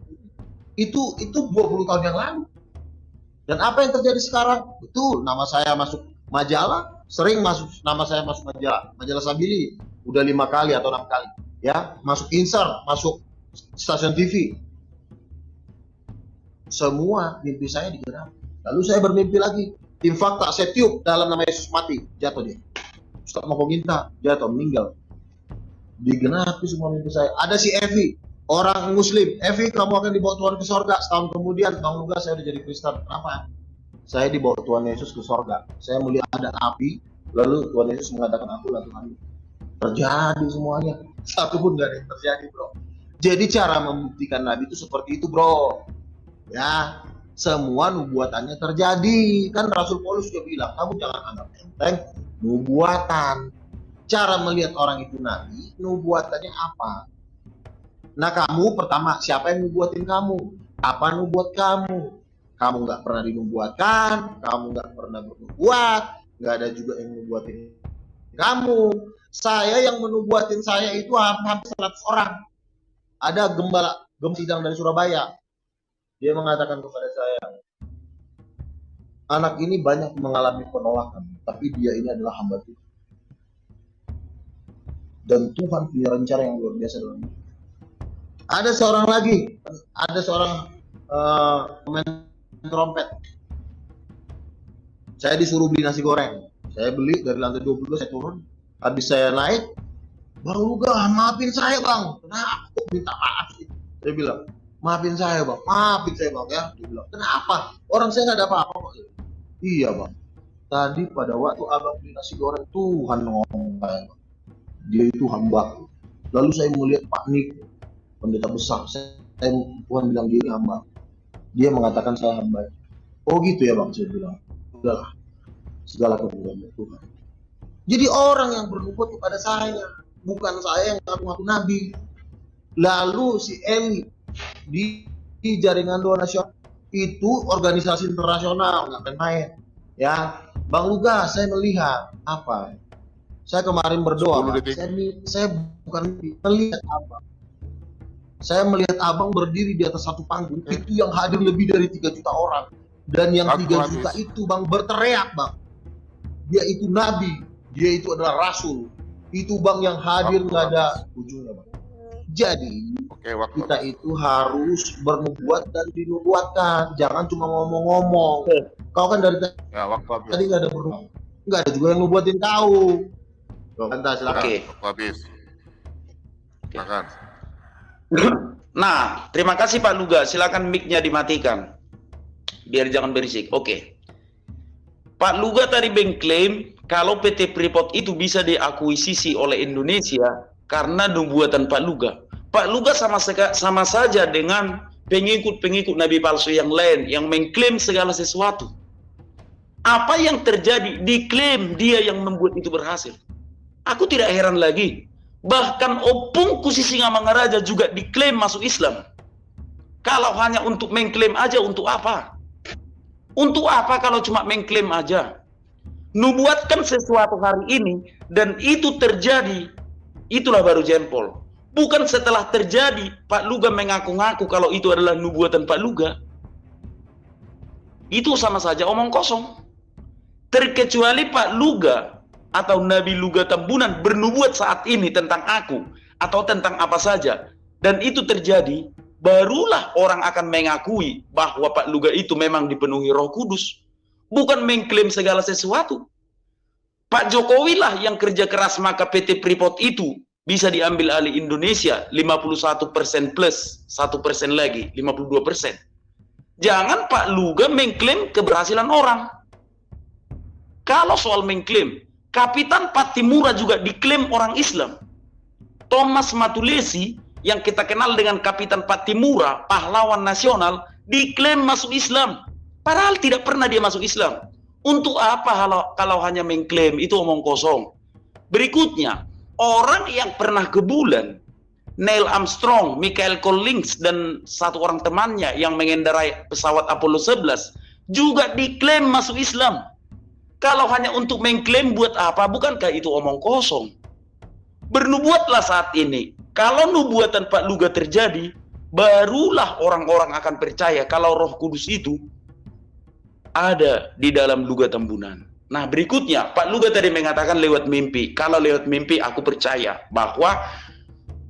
Speaker 1: itu 20 tahun yang lalu. Dan apa yang terjadi sekarang? Betul, nama saya masuk majalah, sering masuk nama saya masuk majalah Sabili, udah 5 kali atau 6 kali. Ya, masuk insert, masuk stasiun TV. Semua mimpi saya digenapi. Lalu saya bermimpi lagi, tim fakta saya tiup dalam nama Yesus mati, jatuh dia. Ustaz mau minta, jatuh meninggal. Digenapi semua mimpi saya. Ada si Evi, orang Muslim. Evi, kamu akan dibawa Tuhan ke sorga. Setahun kemudian, Bang Luga, saya udah jadi Kristen. Kenapa? Saya dibawa Tuhan Yesus ke sorga. Saya melihat ada api, lalu Tuhan Yesus mengatakan aku lah Tuhan. Terjadi semuanya. Satu pun gak ada yang terjadi, bro. Jadi cara membuktikan Nabi itu seperti itu, bro. Ya, semua nubuatannya terjadi. Kan Rasul Paulus juga bilang, kamu jangan anggap enteng nubuatan. Cara melihat orang itu Nabi, nubuatannya apa? Nah, kamu pertama, siapa yang nubuatin kamu? Apa nubuat kamu? Kamu nggak pernah dinubuatkan, kamu nggak pernah bernubuat, nggak ada juga yang nubuatin kamu. Saya yang menubuatin saya itu hampir 100 orang. Ada gembala sidang dari Surabaya. Dia mengatakan kepada saya, anak ini banyak mengalami penolakan, tapi dia ini adalah hamba Tuhan. Dan Tuhan punya rencana yang luar biasa dalam hidup. Ada seorang lagi, ada seorang pemain trompet. Saya disuruh beli nasi goreng. Saya beli dari lantai 20, saya turun. Habis saya naik, Bang Luga, maafin saya Bang. Kenapa kok minta maaf sih? Saya bilang, maafin saya Bang ya. Dia bilang, kenapa? Orang saya nggak ada apa-apa kok. Iya Bang. Tadi pada waktu abang beli nasi goreng, Tuhan ngomong kayak Bang. Dia itu hamba. Lalu saya melihat Pak Nik, pendeta besar. Tuhan bilang dia ini hamba. Dia mengatakan saya hamba. Oh gitu ya Bang, saya bilang. Udahlah, segala kemuliaan Tuhan. Jadi orang yang bernubuat kepada saya, bukan saya yang ngaku-ngaku nabi. Lalu si Eli di jaringan doa nasional itu organisasi internasional, nggak main. Ya, Bang Luga, saya melihat apa? Saya kemarin berdoa, saya bukan melihat apa. Saya melihat abang berdiri di atas satu panggung, itu yang hadir lebih dari 3 juta orang. Dan yang 3 juta itu Bang berteriak Bang. Dia itu nabi, dia itu adalah rasul. Itu Bang yang hadir nggak ada ujungnya Bang. Jadi kita itu harus bernubuat dan dinubuatkan. Jangan cuma ngomong-ngomong. Kau kan dari tadi nggak ada bernubuat. Nggak ada juga yang nubuatin kau. Silakan.
Speaker 4: Habis. Silakan.
Speaker 3: Nah, terima kasih Pak Luga. Silakan mic-nya dimatikan. Biar jangan berisik. Oke. Pak Luga tadi mengklaim kalau PT Freeport itu bisa diakuisisi oleh Indonesia karena nubuatan Pak Luga. Pak Luga sama saja dengan pengikut-pengikut nabi palsu yang lain yang mengklaim segala sesuatu. Apa yang terjadi? Diklaim dia yang membuat itu berhasil. Aku tidak heran lagi. Bahkan Opung Kusisingamangaraja juga diklaim masuk Islam. Kalau hanya untuk mengklaim aja, untuk apa? Untuk apa kalau cuma mengklaim aja? Nubuatkan sesuatu hari ini dan itu terjadi, itulah baru jempol. Bukan setelah terjadi Pak Luga mengaku-ngaku kalau itu adalah nubuatan Pak Luga. Itu sama saja omong kosong. Terkecuali Pak Luga atau Nabi Luga Tambunan bernubuat saat ini tentang aku atau tentang apa saja dan itu terjadi, barulah orang akan mengakui bahwa Pak Luga itu memang dipenuhi Roh Kudus, bukan mengklaim segala sesuatu. Pak Jokowi lah yang kerja keras maka PT Freeport itu bisa diambil alih Indonesia 51% plus 1% lagi 52%. Jangan Pak Luga mengklaim keberhasilan orang. Kalau soal mengklaim, Kapitan Patimura juga diklaim orang Islam. Thomas Matulesi yang kita kenal dengan Kapitan Patimura, pahlawan nasional, diklaim masuk Islam. Padahal tidak pernah dia masuk Islam. Untuk apa kalau hanya mengklaim? Itu omong kosong. Berikutnya, orang yang pernah ke bulan, Neil Armstrong, Michael Collins, dan satu orang temannya yang mengendarai pesawat Apollo 11 juga diklaim masuk Islam. Kalau hanya untuk mengklaim buat apa? Bukankah itu omong kosong? Bernubuatlah saat ini. Kalau nubuatan Pak Luga terjadi, barulah orang-orang akan percaya kalau Roh Kudus itu ada di dalam Luga Tambunan. Nah, berikutnya Pak Luga tadi mengatakan lewat mimpi. Kalau lewat mimpi, aku percaya bahwa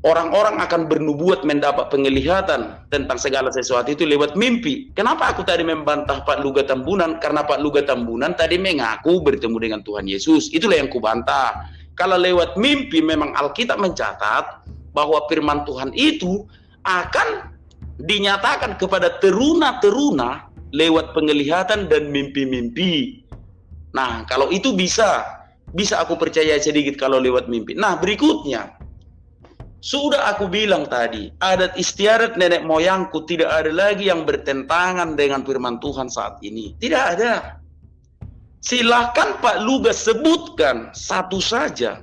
Speaker 3: orang-orang akan bernubuat mendapat penglihatan tentang segala sesuatu itu lewat mimpi. Kenapa aku tadi membantah Pak Luga Tambunan? Karena Pak Luga Tambunan tadi mengaku bertemu dengan Tuhan Yesus. Itulah yang kubantah. Kalau lewat mimpi, memang Alkitab mencatat bahwa firman Tuhan itu akan dinyatakan kepada teruna-teruna lewat penglihatan dan mimpi-mimpi. Nah, kalau itu bisa aku percaya sedikit kalau lewat mimpi. Nah, berikutnya, sudah aku bilang tadi, adat istiadat nenek moyangku tidak ada lagi yang bertentangan dengan firman Tuhan saat ini. Tidak ada. Silahkan Pak Luga sebutkan satu saja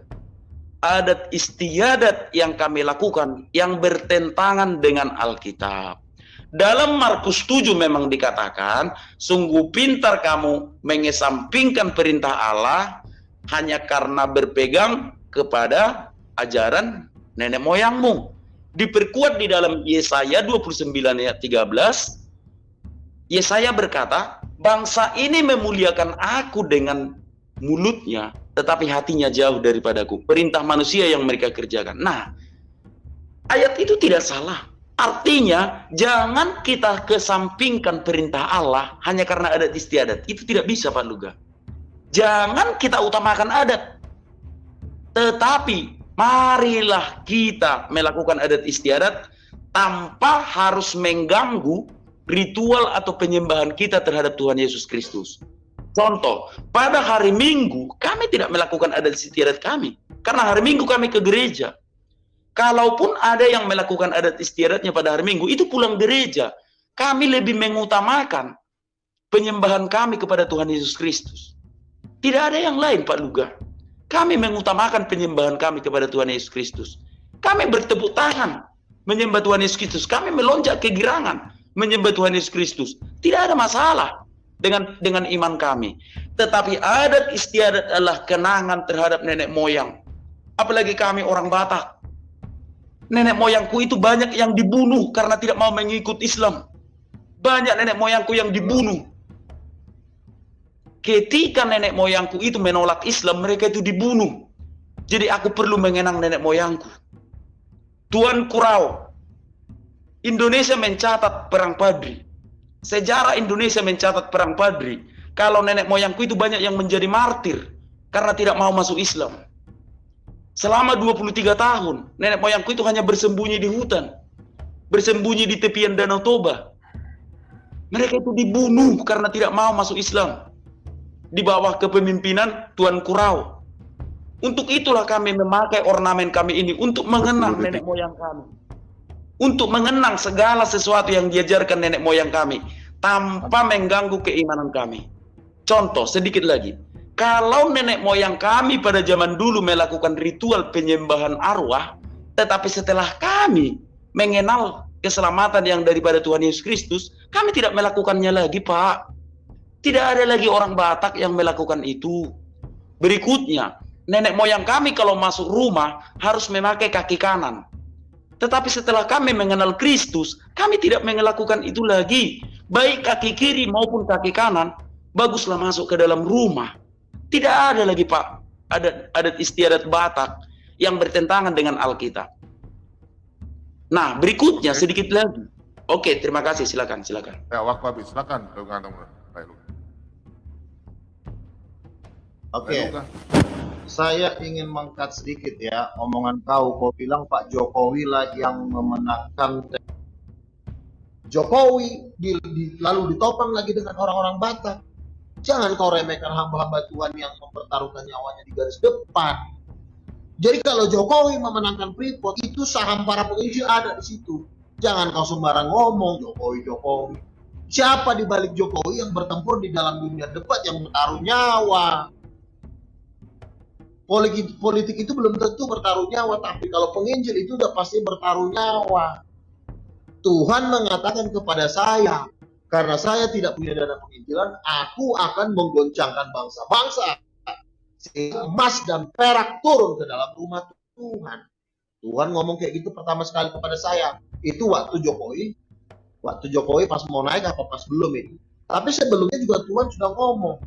Speaker 3: adat istiadat yang kami lakukan yang bertentangan dengan Alkitab. Dalam Markus 7 memang dikatakan, sungguh pintar kamu mengesampingkan perintah Allah hanya karena berpegang kepada ajaran nenek moyangmu. Diperkuat di dalam Yesaya 29 ayat 13, Yesaya berkata, bangsa ini memuliakan aku dengan mulutnya, tetapi hatinya jauh daripadaku. Perintah manusia yang mereka kerjakan. Nah, ayat itu tidak salah. Artinya, jangan kita kesampingkan perintah Allah hanya karena adat istiadat. Itu tidak bisa, Pak Luga. Jangan kita utamakan adat. Tetapi, marilah kita melakukan adat istiadat tanpa harus mengganggu ritual atau penyembahan kita terhadap Tuhan Yesus Kristus. Contoh, pada hari Minggu kami tidak melakukan adat istiadat kami, karena hari Minggu kami ke gereja. Kalaupun ada yang melakukan adat istiadatnya pada hari Minggu, itu pulang gereja. Kami lebih mengutamakan penyembahan kami kepada Tuhan Yesus Kristus. Tidak ada yang lain, Pak Luga. Kami mengutamakan penyembahan kami kepada Tuhan Yesus Kristus. Kami bertepuk tangan menyembah Tuhan Yesus Kristus. Kami melonjak kegirangan menyembah Tuhan Yesus Kristus. Tidak ada masalah dengan iman kami. Tetapi adat istiadat adalah kenangan terhadap nenek moyang. Apalagi kami orang Batak. Nenek moyangku itu banyak yang dibunuh karena tidak mau mengikut Islam. Banyak nenek moyangku yang dibunuh. Ketika nenek moyangku itu menolak Islam, mereka itu dibunuh. Jadi aku perlu mengenang nenek moyangku. Tuan Kurau, Indonesia mencatat perang Padri. Sejarah Indonesia mencatat perang Padri. Kalau nenek moyangku itu banyak yang menjadi martir karena tidak mau masuk Islam. Selama 23 tahun, nenek moyangku itu hanya bersembunyi di hutan. Bersembunyi di tepian Danau Toba. Mereka itu dibunuh karena tidak mau masuk Islam. Di bawah kepemimpinan Tuan Kurau. Untuk itulah kami memakai ornamen kami ini untuk mengenang nenek moyang kami. Untuk mengenang segala sesuatu yang diajarkan nenek moyang kami tanpa mengganggu keimanan kami. Contoh sedikit lagi. Kalau nenek moyang kami pada zaman dulu melakukan ritual penyembahan arwah, tetapi setelah kami mengenal keselamatan yang daripada Tuhan Yesus Kristus, kami tidak melakukannya lagi, Pak. Tidak ada lagi orang Batak yang melakukan itu. Berikutnya, nenek moyang kami kalau masuk rumah harus memakai kaki kanan. Tetapi setelah kami mengenal Kristus, kami tidak melakukan itu lagi. Baik kaki kiri maupun kaki kanan, baguslah masuk ke dalam rumah. Tidak ada lagi, Pak, adat istiadat Batak yang bertentangan dengan Alkitab. Nah, berikutnya sedikit lagi. Oke, terima kasih. Silakan.
Speaker 4: Ya, waktu habis. Silakan.
Speaker 1: Oke. Saya ingin mengkat sedikit ya omongan kau bilang Pak Jokowi lah yang memenangkan Jokowi lalu ditopang lagi dengan orang-orang Batak. Jangan kau remehkan hamba-hamba Tuhan yang mempertaruhkan nyawanya di garis depan. Jadi kalau Jokowi memenangkan Freeport, itu saham para penginjil ada di situ. Jangan kau sembarang ngomong Jokowi. Siapa di balik Jokowi yang bertempur di dalam dunia debat yang bertaruh nyawa? Politik itu belum tentu bertaruh nyawa, tapi kalau penginjil itu udah pasti bertaruh nyawa. Tuhan mengatakan kepada saya, karena saya tidak punya dana penginjilan, aku akan menggoncangkan bangsa-bangsa sehingga emas dan perak turun ke dalam rumah Tuhan. Tuhan ngomong kayak gitu pertama sekali kepada saya. Itu waktu Jokowi pas mau naik apa pas belum itu. Tapi sebelumnya juga Tuhan sudah ngomong,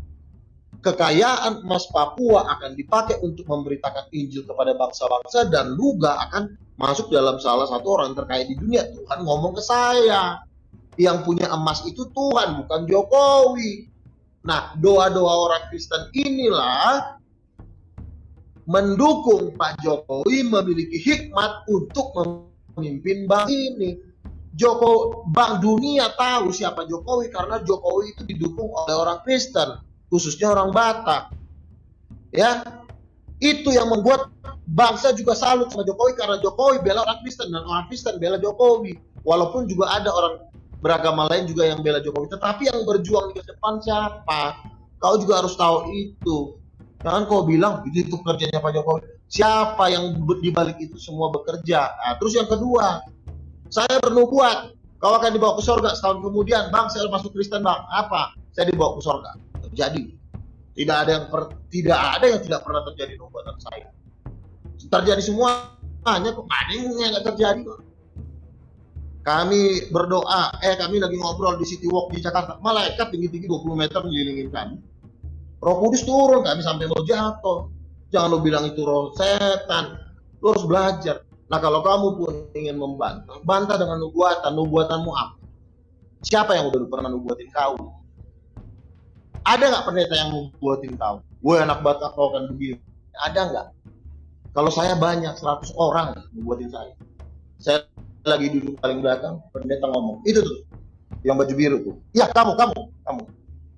Speaker 1: kekayaan emas Papua akan dipakai untuk memberitakan Injil kepada bangsa-bangsa, dan Luga akan masuk dalam salah satu orang terkaya di dunia. Tuhan ngomong ke saya. Yang punya emas itu Tuhan, bukan Jokowi. Nah, doa-doa orang Kristen inilah mendukung Pak Jokowi memiliki hikmat untuk memimpin bangsa ini. Bank dunia tahu siapa Jokowi karena Jokowi itu didukung oleh orang Kristen, khususnya orang Batak. Ya, itu yang membuat bangsa juga salut sama Jokowi karena Jokowi bela orang Kristen dan orang Kristen bela Jokowi. Walaupun juga ada orang beragama lain juga yang bela Jokowi, tetapi yang berjuang di depan siapa? Kau juga harus tahu itu. Jangan kau bilang itu kerjanya Pak Jokowi. Siapa yang di balik itu semua bekerja? Nah, terus yang kedua, saya bernubuat kau akan dibawa ke surga setahun kemudian. Bang, saya masuk Kristen bang. Apa? Saya dibawa ke surga. Terjadi. Tidak ada yang tidak pernah terjadi nubuatan saya. Terjadi semua, hanya kemarin yang nggak terjadi. Kami berdoa, kami lagi ngobrol di City Walk di Jakarta, malaikat tinggi-tinggi 20 meter ngelilingin kami. Roh Kudus turun, kami sampai mau jatuh. Jangan lo bilang itu roh setan. Lo harus belajar. Nah, kalau kamu pun ingin membantah, bantah dengan nubuatan. Nubuatanmu apa? Siapa yang udah pernah nubuatin kau? Ada nggak pendeta yang nubuatin kau? Gue anak Batak kau akan begini. Ada nggak? Kalau saya banyak, 100 orang nubuatin saya. Saya lagi duduk paling belakang, pendeta ngomong, itu tuh, yang baju biru tuh. Ya, kamu.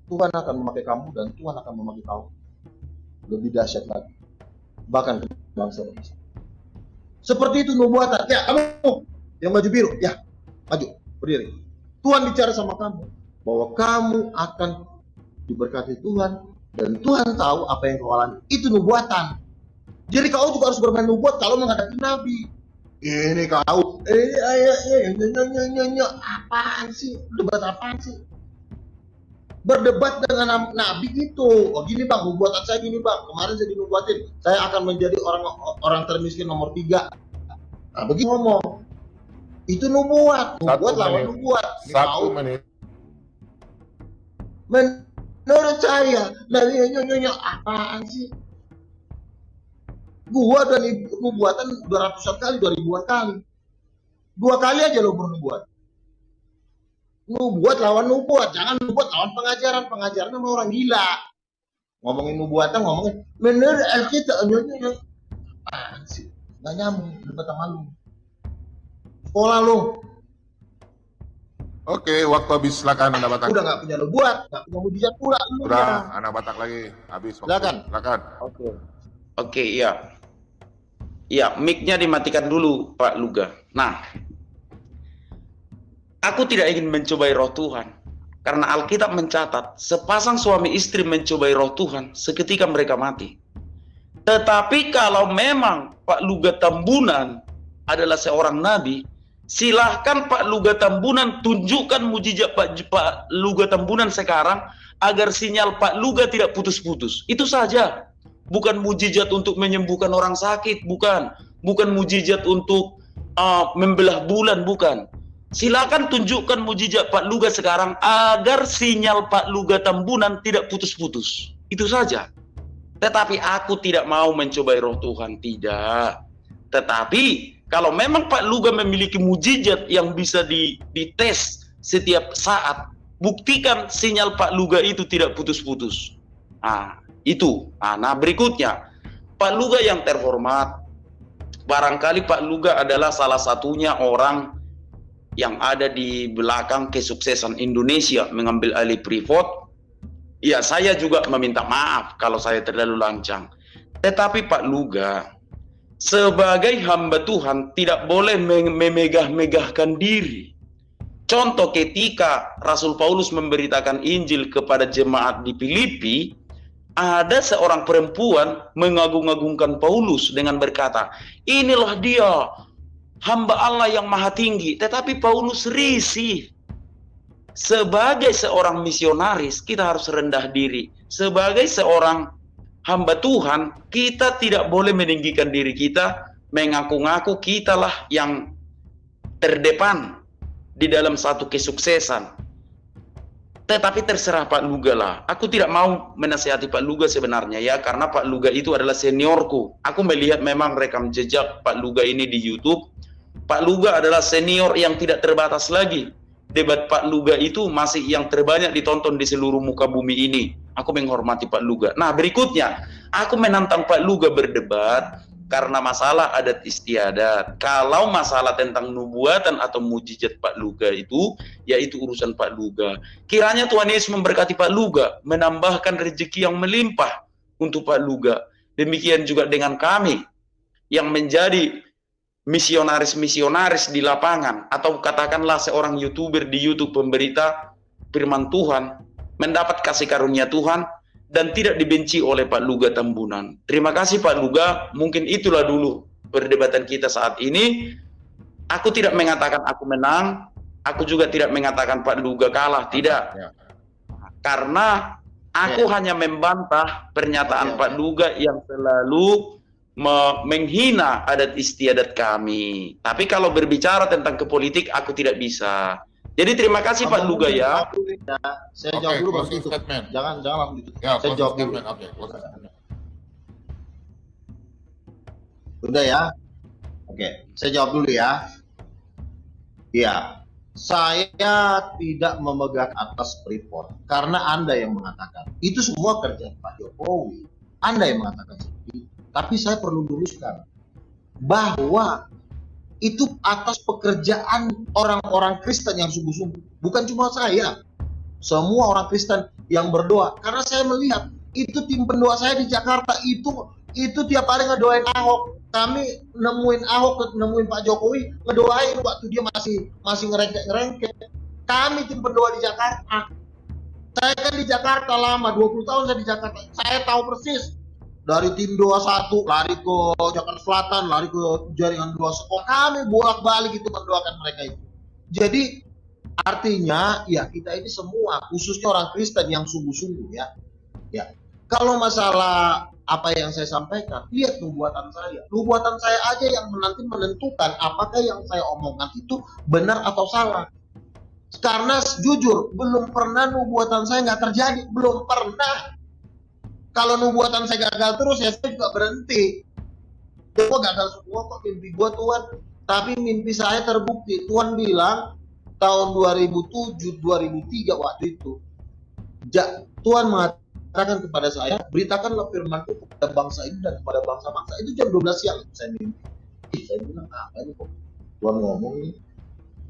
Speaker 1: Tuhan akan memakai kamu dan Tuhan akan memakai kamu. Lebih dahsyat lagi. Bahkan ke bangsa-bangsa. Seperti itu nubuatan. Ya, kamu yang baju biru, ya, maju, berdiri. Tuhan bicara sama kamu bahwa kamu akan diberkati Tuhan dan Tuhan tahu apa yang kau alami. Itu nubuatan. Jadi kau juga harus bermain nubuat kalau menghadapi nabi. Ini kau, apaan sih? Debat apaan sih? Berdebat dengan nabi gitu. Oh gini bang, nubuatan saya gini bang. Kemarin saya dinubuatin, saya akan menjadi orang termiskin nomor 3. Nah begitu ngomong. Itu nubuat. Nubuat lawan nubuat.
Speaker 4: 1 menit.
Speaker 1: Menurut saya, nyonya apaan sih? Gua udah nubuatan 200-an kali, 2000-an kali. 2 kali aja lo bernubuat. Nubuat lawan nubuat, jangan nubuat lawan pengajaran. Pengajaran sama orang gila. Ngomongin nubuatan, ngomongin menurut Alkitab, apaan sih? Gak nyambung, debat sama lu. Sekolah lu.
Speaker 4: Oke, waktu habis, silakan Anak Batak.
Speaker 1: Udah gak punya nubuat, gak punya mujizat pula.
Speaker 4: Udah, Anak Batak lagi, habis waktu. Silakan.
Speaker 3: Oke, iya. Ya, mic-nya dimatikan dulu, Pak Luga. Nah, aku tidak ingin mencobai roh Tuhan. Karena Alkitab mencatat, sepasang suami istri mencobai roh Tuhan seketika mereka mati. Tetapi kalau memang Pak Luga Tambunan adalah seorang nabi, silahkan Pak Luga Tambunan tunjukkan mujizat Pak Luga Tambunan sekarang agar sinyal Pak Luga tidak putus-putus. Itu saja. Bukan mujizat untuk menyembuhkan orang sakit, bukan mujizat untuk membelah bulan, bukan. Silakan tunjukkan mujizat Pak Luga sekarang agar sinyal Pak Luga Tambunan tidak putus-putus. Itu saja. Tetapi aku tidak mau mencobai roh Tuhan, tidak. Tetapi kalau memang Pak Luga memiliki mujizat yang bisa dites setiap saat, buktikan sinyal Pak Luga itu tidak putus-putus. Nah, itu. Nah, berikutnya, Pak Luga yang terhormat, barangkali Pak Luga adalah salah satunya orang yang ada di belakang kesuksesan Indonesia mengambil alih Freeport. Ya, saya juga meminta maaf kalau saya terlalu lancang. Tetapi Pak Luga, sebagai hamba Tuhan tidak boleh memegah-megahkan diri. Contoh ketika Rasul Paulus memberitakan Injil kepada jemaat di Filipi, ada seorang perempuan mengagung-agungkan Paulus dengan berkata, inilah dia, hamba Allah yang maha tinggi. Tetapi Paulus risih. Sebagai seorang misionaris, kita harus rendah diri. Sebagai seorang hamba Tuhan, kita tidak boleh meninggikan diri kita, mengaku-ngaku kitalah yang terdepan di dalam satu kesuksesan. Tetapi terserah Pak Luga lah. Aku tidak mau menasihati Pak Luga sebenarnya ya, karena Pak Luga itu adalah seniorku. Aku melihat memang rekam jejak Pak Luga ini di YouTube. Pak Luga adalah senior yang tidak terbatas lagi. Debat Pak Luga itu masih yang terbanyak ditonton di seluruh muka bumi ini. Aku menghormati Pak Luga. Nah, berikutnya, aku menantang Pak Luga berdebat karena masalah adat istiadat. Kalau masalah tentang nubuatan atau mujizat Pak Luga itu, yaitu urusan Pak Luga. Kiranya Tuhan Yesus memberkati Pak Luga, menambahkan rezeki yang melimpah untuk Pak Luga. Demikian juga dengan kami yang menjadi misionaris-misionaris di lapangan, atau katakanlah seorang YouTuber di YouTube pemberita firman Tuhan, mendapat kasih karunia Tuhan dan tidak dibenci oleh Pak Luga Tambunan. Terima kasih Pak Luga, mungkin itulah dulu perdebatan kita saat ini. Aku tidak mengatakan aku menang, aku juga tidak mengatakan Pak Luga kalah, tidak. Karena aku hanya membantah pernyataan Pak Luga yang selalu menghina adat istiadat kami. Tapi kalau berbicara tentang kepolitik, aku tidak bisa. Jadi terima kasih Pak Luga ya.
Speaker 1: Saya jawab dulu baru tutup. Jangan langsung ditutup. Saya jawab dulu. Udah ya. Oke, saya jawab dulu ya. Iya, saya tidak memegang atas Freeport karena Anda yang mengatakan. Itu semua kerja Pak Jokowi. Anda yang mengatakan seperti itu. Tapi saya perlu luruskan bahwa itu atas pekerjaan orang-orang Kristen yang sungguh-sungguh. Bukan cuma saya. Semua orang Kristen yang berdoa. Karena saya melihat itu tim pendoa saya di Jakarta itu tiap hari ngedoain Ahok. Kami nemuin Ahok, nemuin Pak Jokowi, ngedoain waktu dia masih ngerengket. Kami tim pendoa di Jakarta. Saya kan di Jakarta lama, 20 tahun saya di Jakarta. Saya tahu persis. Dari tim 21 lari ke Jakarta Selatan, lari ke jaringan 2 sekolah. Kami bolak-balik itu mendoakan mereka itu. Jadi artinya ya kita ini semua, khususnya orang Kristen yang sungguh-sungguh ya. Ya. Kalau masalah apa yang saya sampaikan, lihat nubuatan saya. Nubuatan saya aja yang nanti menentukan apakah yang saya omongkan itu benar atau salah. Karena jujur, belum pernah nubuatan saya nggak terjadi, belum pernah. Kalau nubuatan saya gagal terus, ya saya juga berhenti. Gue gagal semua kok mimpi gue Tuhan. Tapi mimpi saya terbukti. Tuhan bilang tahun 2007-2003 waktu itu. Tuhan mengatakan kepada saya, beritakanlah firman-Ku kepada bangsa ini dan kepada bangsa-bangsa. Itu jam 12 siang saya mimpi. Saya bilang, apa ini kok Tuhan ngomong ini.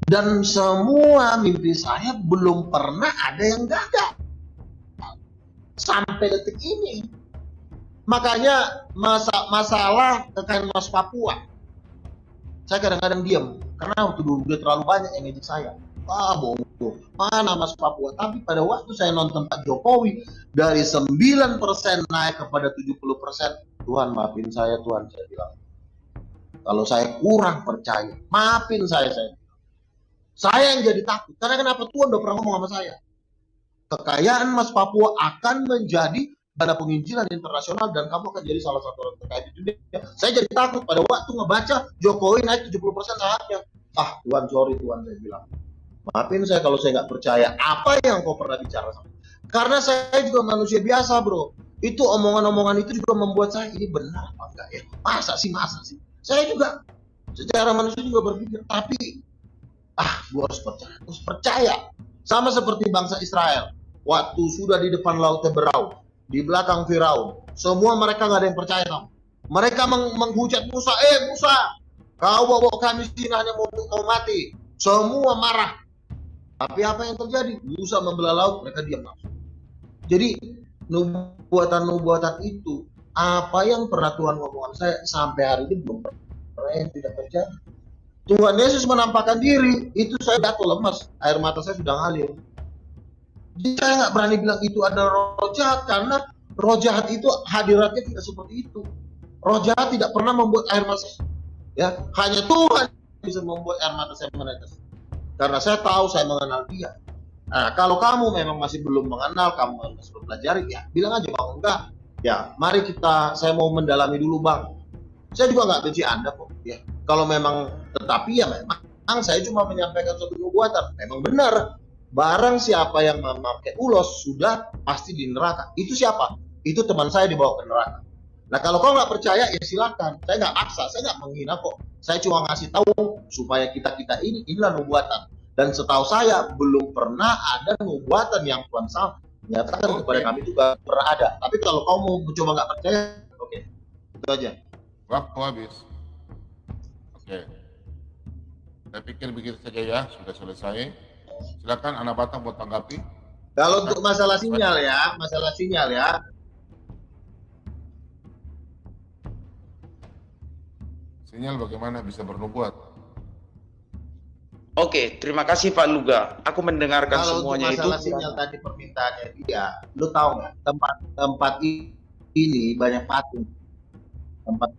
Speaker 1: Dan semua mimpi saya belum pernah ada yang gagal. Sampai detik ini. Makanya masalah terkait Mas Papua, saya kadang-kadang diam karena waktu dulu dia terlalu banyak yang ngejek saya. Bodoh, mana Mas Papua. Tapi pada waktu saya nonton Pak Jokowi, dari 9% naik kepada 70%, Tuhan maafin saya, Tuhan, saya bilang. Kalau saya kurang percaya, maafin saya. Saya yang jadi takut. Karena kenapa? Tuhan udah pernah ngomong sama saya. Kekayaan Mas Papua akan menjadi dana penginjilan internasional dan kamu akan jadi salah satu orang terkaya di dunia. Saya jadi takut pada waktu ngebaca Jokowi naik 70% sahamnya. Tuhan, sorry Tuhan, saya bilang. Maafin saya kalau saya nggak percaya apa yang kau pernah bicara sama. Karena saya juga manusia biasa, bro. Itu omongan-omongan itu juga membuat saya, ini benar apa enggak ya? Masa sih? Saya juga secara manusia juga berpikir, tapi gue harus percaya. Sama seperti bangsa Israel. Waktu sudah di depan laut Teberau, di belakang Firaun, semua mereka nggak ada yang percaya kamu. Mereka menghujat Musa, Musa, kau bawa kami sini hanya mau mati. Semua marah. Tapi apa yang terjadi? Musa membelah laut, mereka diam langsung. Jadi nubuatan-nubuatan itu, apa yang pernah Tuhan ngomongkan saya sampai hari ini belum pernah yang tidak terjadi. Tuhan Yesus menampakkan diri, itu saya jatuh lemas, air mata saya sudah ngalir. Jadi saya nggak berani bilang itu ada roh jahat, karena roh jahat itu hadiratnya tidak seperti itu. Roh jahat tidak pernah membuat air mata, ya hanya Tuhan bisa membuat air mata saya menetes. Karena saya tahu, saya mengenal Dia. Nah, kalau kamu memang masih belum mengenal, kamu masih belum pelajari, ya bilang aja Bang, enggak. Ya, mari saya mau mendalami dulu Bang. Saya juga nggak benci Anda kok, ya. Kalau memang, tetapi ya memang saya cuma menyampaikan suatu nubuatan. Memang benar, barang siapa yang memakai ulos sudah pasti di neraka. Itu siapa? Itu teman saya dibawa ke neraka. Nah, kalau kau nggak percaya, ya silakan. Saya nggak paksa, saya nggak menghina kok. Saya cuma ngasih tahu supaya kita inilah nubuatan. Dan setahu saya belum pernah ada nubuatan yang Tuhan nyatakan kepada kami itu gak pernah ada. Tapi kalau kau mau mencoba nggak percaya, oke, itu aja.
Speaker 4: Waktu habis. Oke. Saya pikir begitu saja ya, sudah selesai. Silakan anak Batak buat tanggapi.
Speaker 1: Kalau untuk masalah sinyal ya,
Speaker 4: Sinyal bagaimana bisa bernubuat?
Speaker 3: Oke, terima kasih Pak Luga. Aku mendengarkan
Speaker 1: kalau
Speaker 3: semuanya
Speaker 1: untuk
Speaker 3: itu.
Speaker 1: masalah sinyal tadi permintaannya dia, lu tahu nggak tempat ini banyak patung. Tempat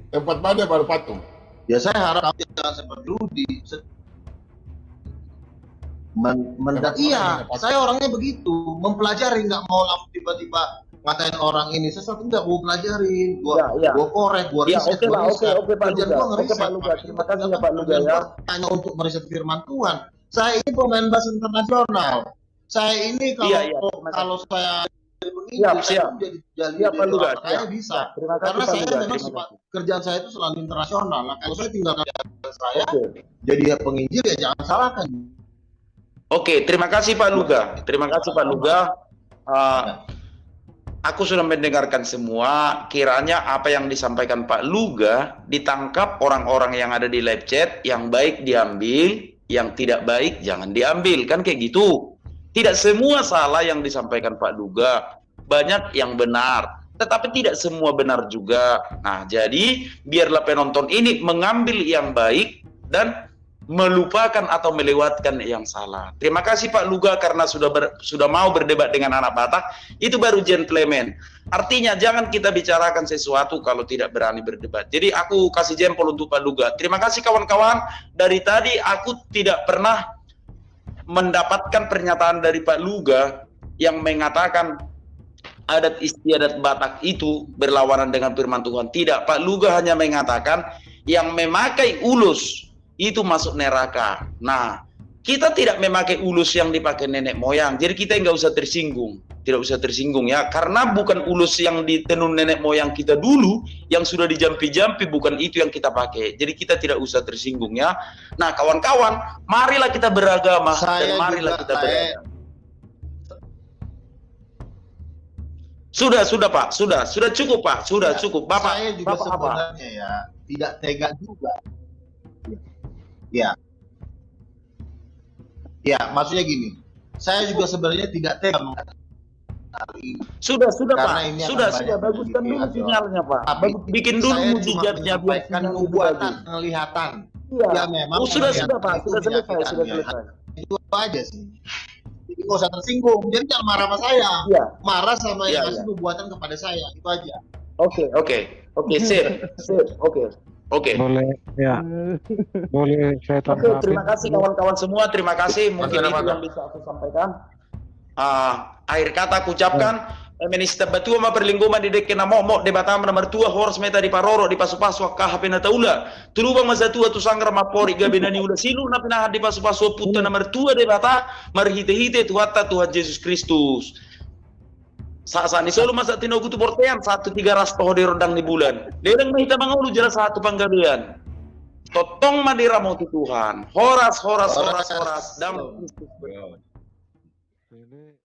Speaker 4: Tempat mana baru patung?
Speaker 1: ya saya harap kamu jangan seperti Rudi. Iya, saya orangnya begitu, mempelajari, nggak mau langsung tiba-tiba ngatain orang ini sesuatu, enggak, gua pelajarin, gua korek, gua riset,
Speaker 3: Oke Pak Luga. Terima kasih ya Pak Luga ya.
Speaker 1: Hanya untuk meriset firman Tuhan. Saya ini pemain bass internasional. Saya ini kalau saya
Speaker 3: Siap Pak Luga.
Speaker 1: Saya bisa. Karena saya memang kerjaan saya itu selalu internasional. Nah, kalau saya tinggalkan kerjaan saya, jadi penginjil, ya jangan salahkan.
Speaker 3: Oke, terima kasih Pak Luga. Terima kasih Pak Luga. Aku sudah mendengarkan semua. Kiranya apa yang disampaikan Pak Luga ditangkap orang-orang yang ada di live chat. Yang baik diambil, yang tidak baik jangan diambil. Kan kayak gitu. Tidak semua salah yang disampaikan Pak Luga. Banyak yang benar, tetapi tidak semua benar juga. Nah, jadi biarlah penonton ini mengambil yang baik dan melupakan atau melewatkan yang salah. Terima kasih Pak Luga karena sudah mau berdebat dengan anak Batak. Itu baru gentleman. Artinya jangan kita bicarakan sesuatu kalau tidak berani berdebat. Jadi aku kasih jempol untuk Pak Luga. Terima kasih kawan-kawan. Dari tadi aku tidak pernah mendapatkan pernyataan dari Pak Luga yang mengatakan adat istiadat Batak itu berlawanan dengan firman Tuhan. Tidak, Pak Luga hanya mengatakan yang memakai ulus itu masuk neraka. Nah, kita tidak memakai ulus yang dipakai nenek moyang, jadi kita nggak usah tersinggung, tidak usah tersinggung ya, karena bukan ulus yang ditenun nenek moyang kita dulu yang sudah dijampi-jampi, bukan itu yang kita pakai, jadi kita tidak usah tersinggung ya. Nah, kawan-kawan, marilah kita beragama dan marilah kita beragama. Sudah Pak, sudah cukup Pak, sudah cukup. Bapak,
Speaker 1: saya juga
Speaker 3: Bapak
Speaker 1: sebenarnya ya tidak tega juga. Ya, maksudnya gini, saya juga sebenarnya tidak tega mengatakan
Speaker 3: sudah
Speaker 1: karena
Speaker 3: Pak, sudah baguskan dulu sinyalnya Pak. Bikin dulu mujizatnya biar
Speaker 1: nubuatan penglihatan. Ya memang.
Speaker 3: Sudah Pak, sudah selesai.
Speaker 1: Itu aja sih. Jadi nggak usah tersinggung. Jadi jangan marah sama saya.
Speaker 3: Ya.
Speaker 1: Marah sama yang ngasih nubuatan kepada saya. Itu aja.
Speaker 3: Oke, sip. Oke.
Speaker 6: Boleh saya tambahkan.
Speaker 3: Oke, terima kasih kawan-kawan semua. Terima kasih. Mungkin itu yang bisa aku sampaikan. Akhir kata aku ucapkan, Minister Batua ma perlingkuman di dekena momok debatama nomor 2 horas meta di paroro di pasu-pasu KHP na taula. Tulubang masa tua tu sanggar mapori gabenani ula silu na pinahat di pasu-pasu puta nomor 2 debata marhite-hite tuhatta Tuhan Yesus Kristus. Saat ini selalu masa tinogu tu portean 1-3 ras poho di rodang di bulan. Dereng mahita mangulu jelas satu panggabean. Totong madira mau Tuhan. Horas. Dam Kristus.
Speaker 5: Ini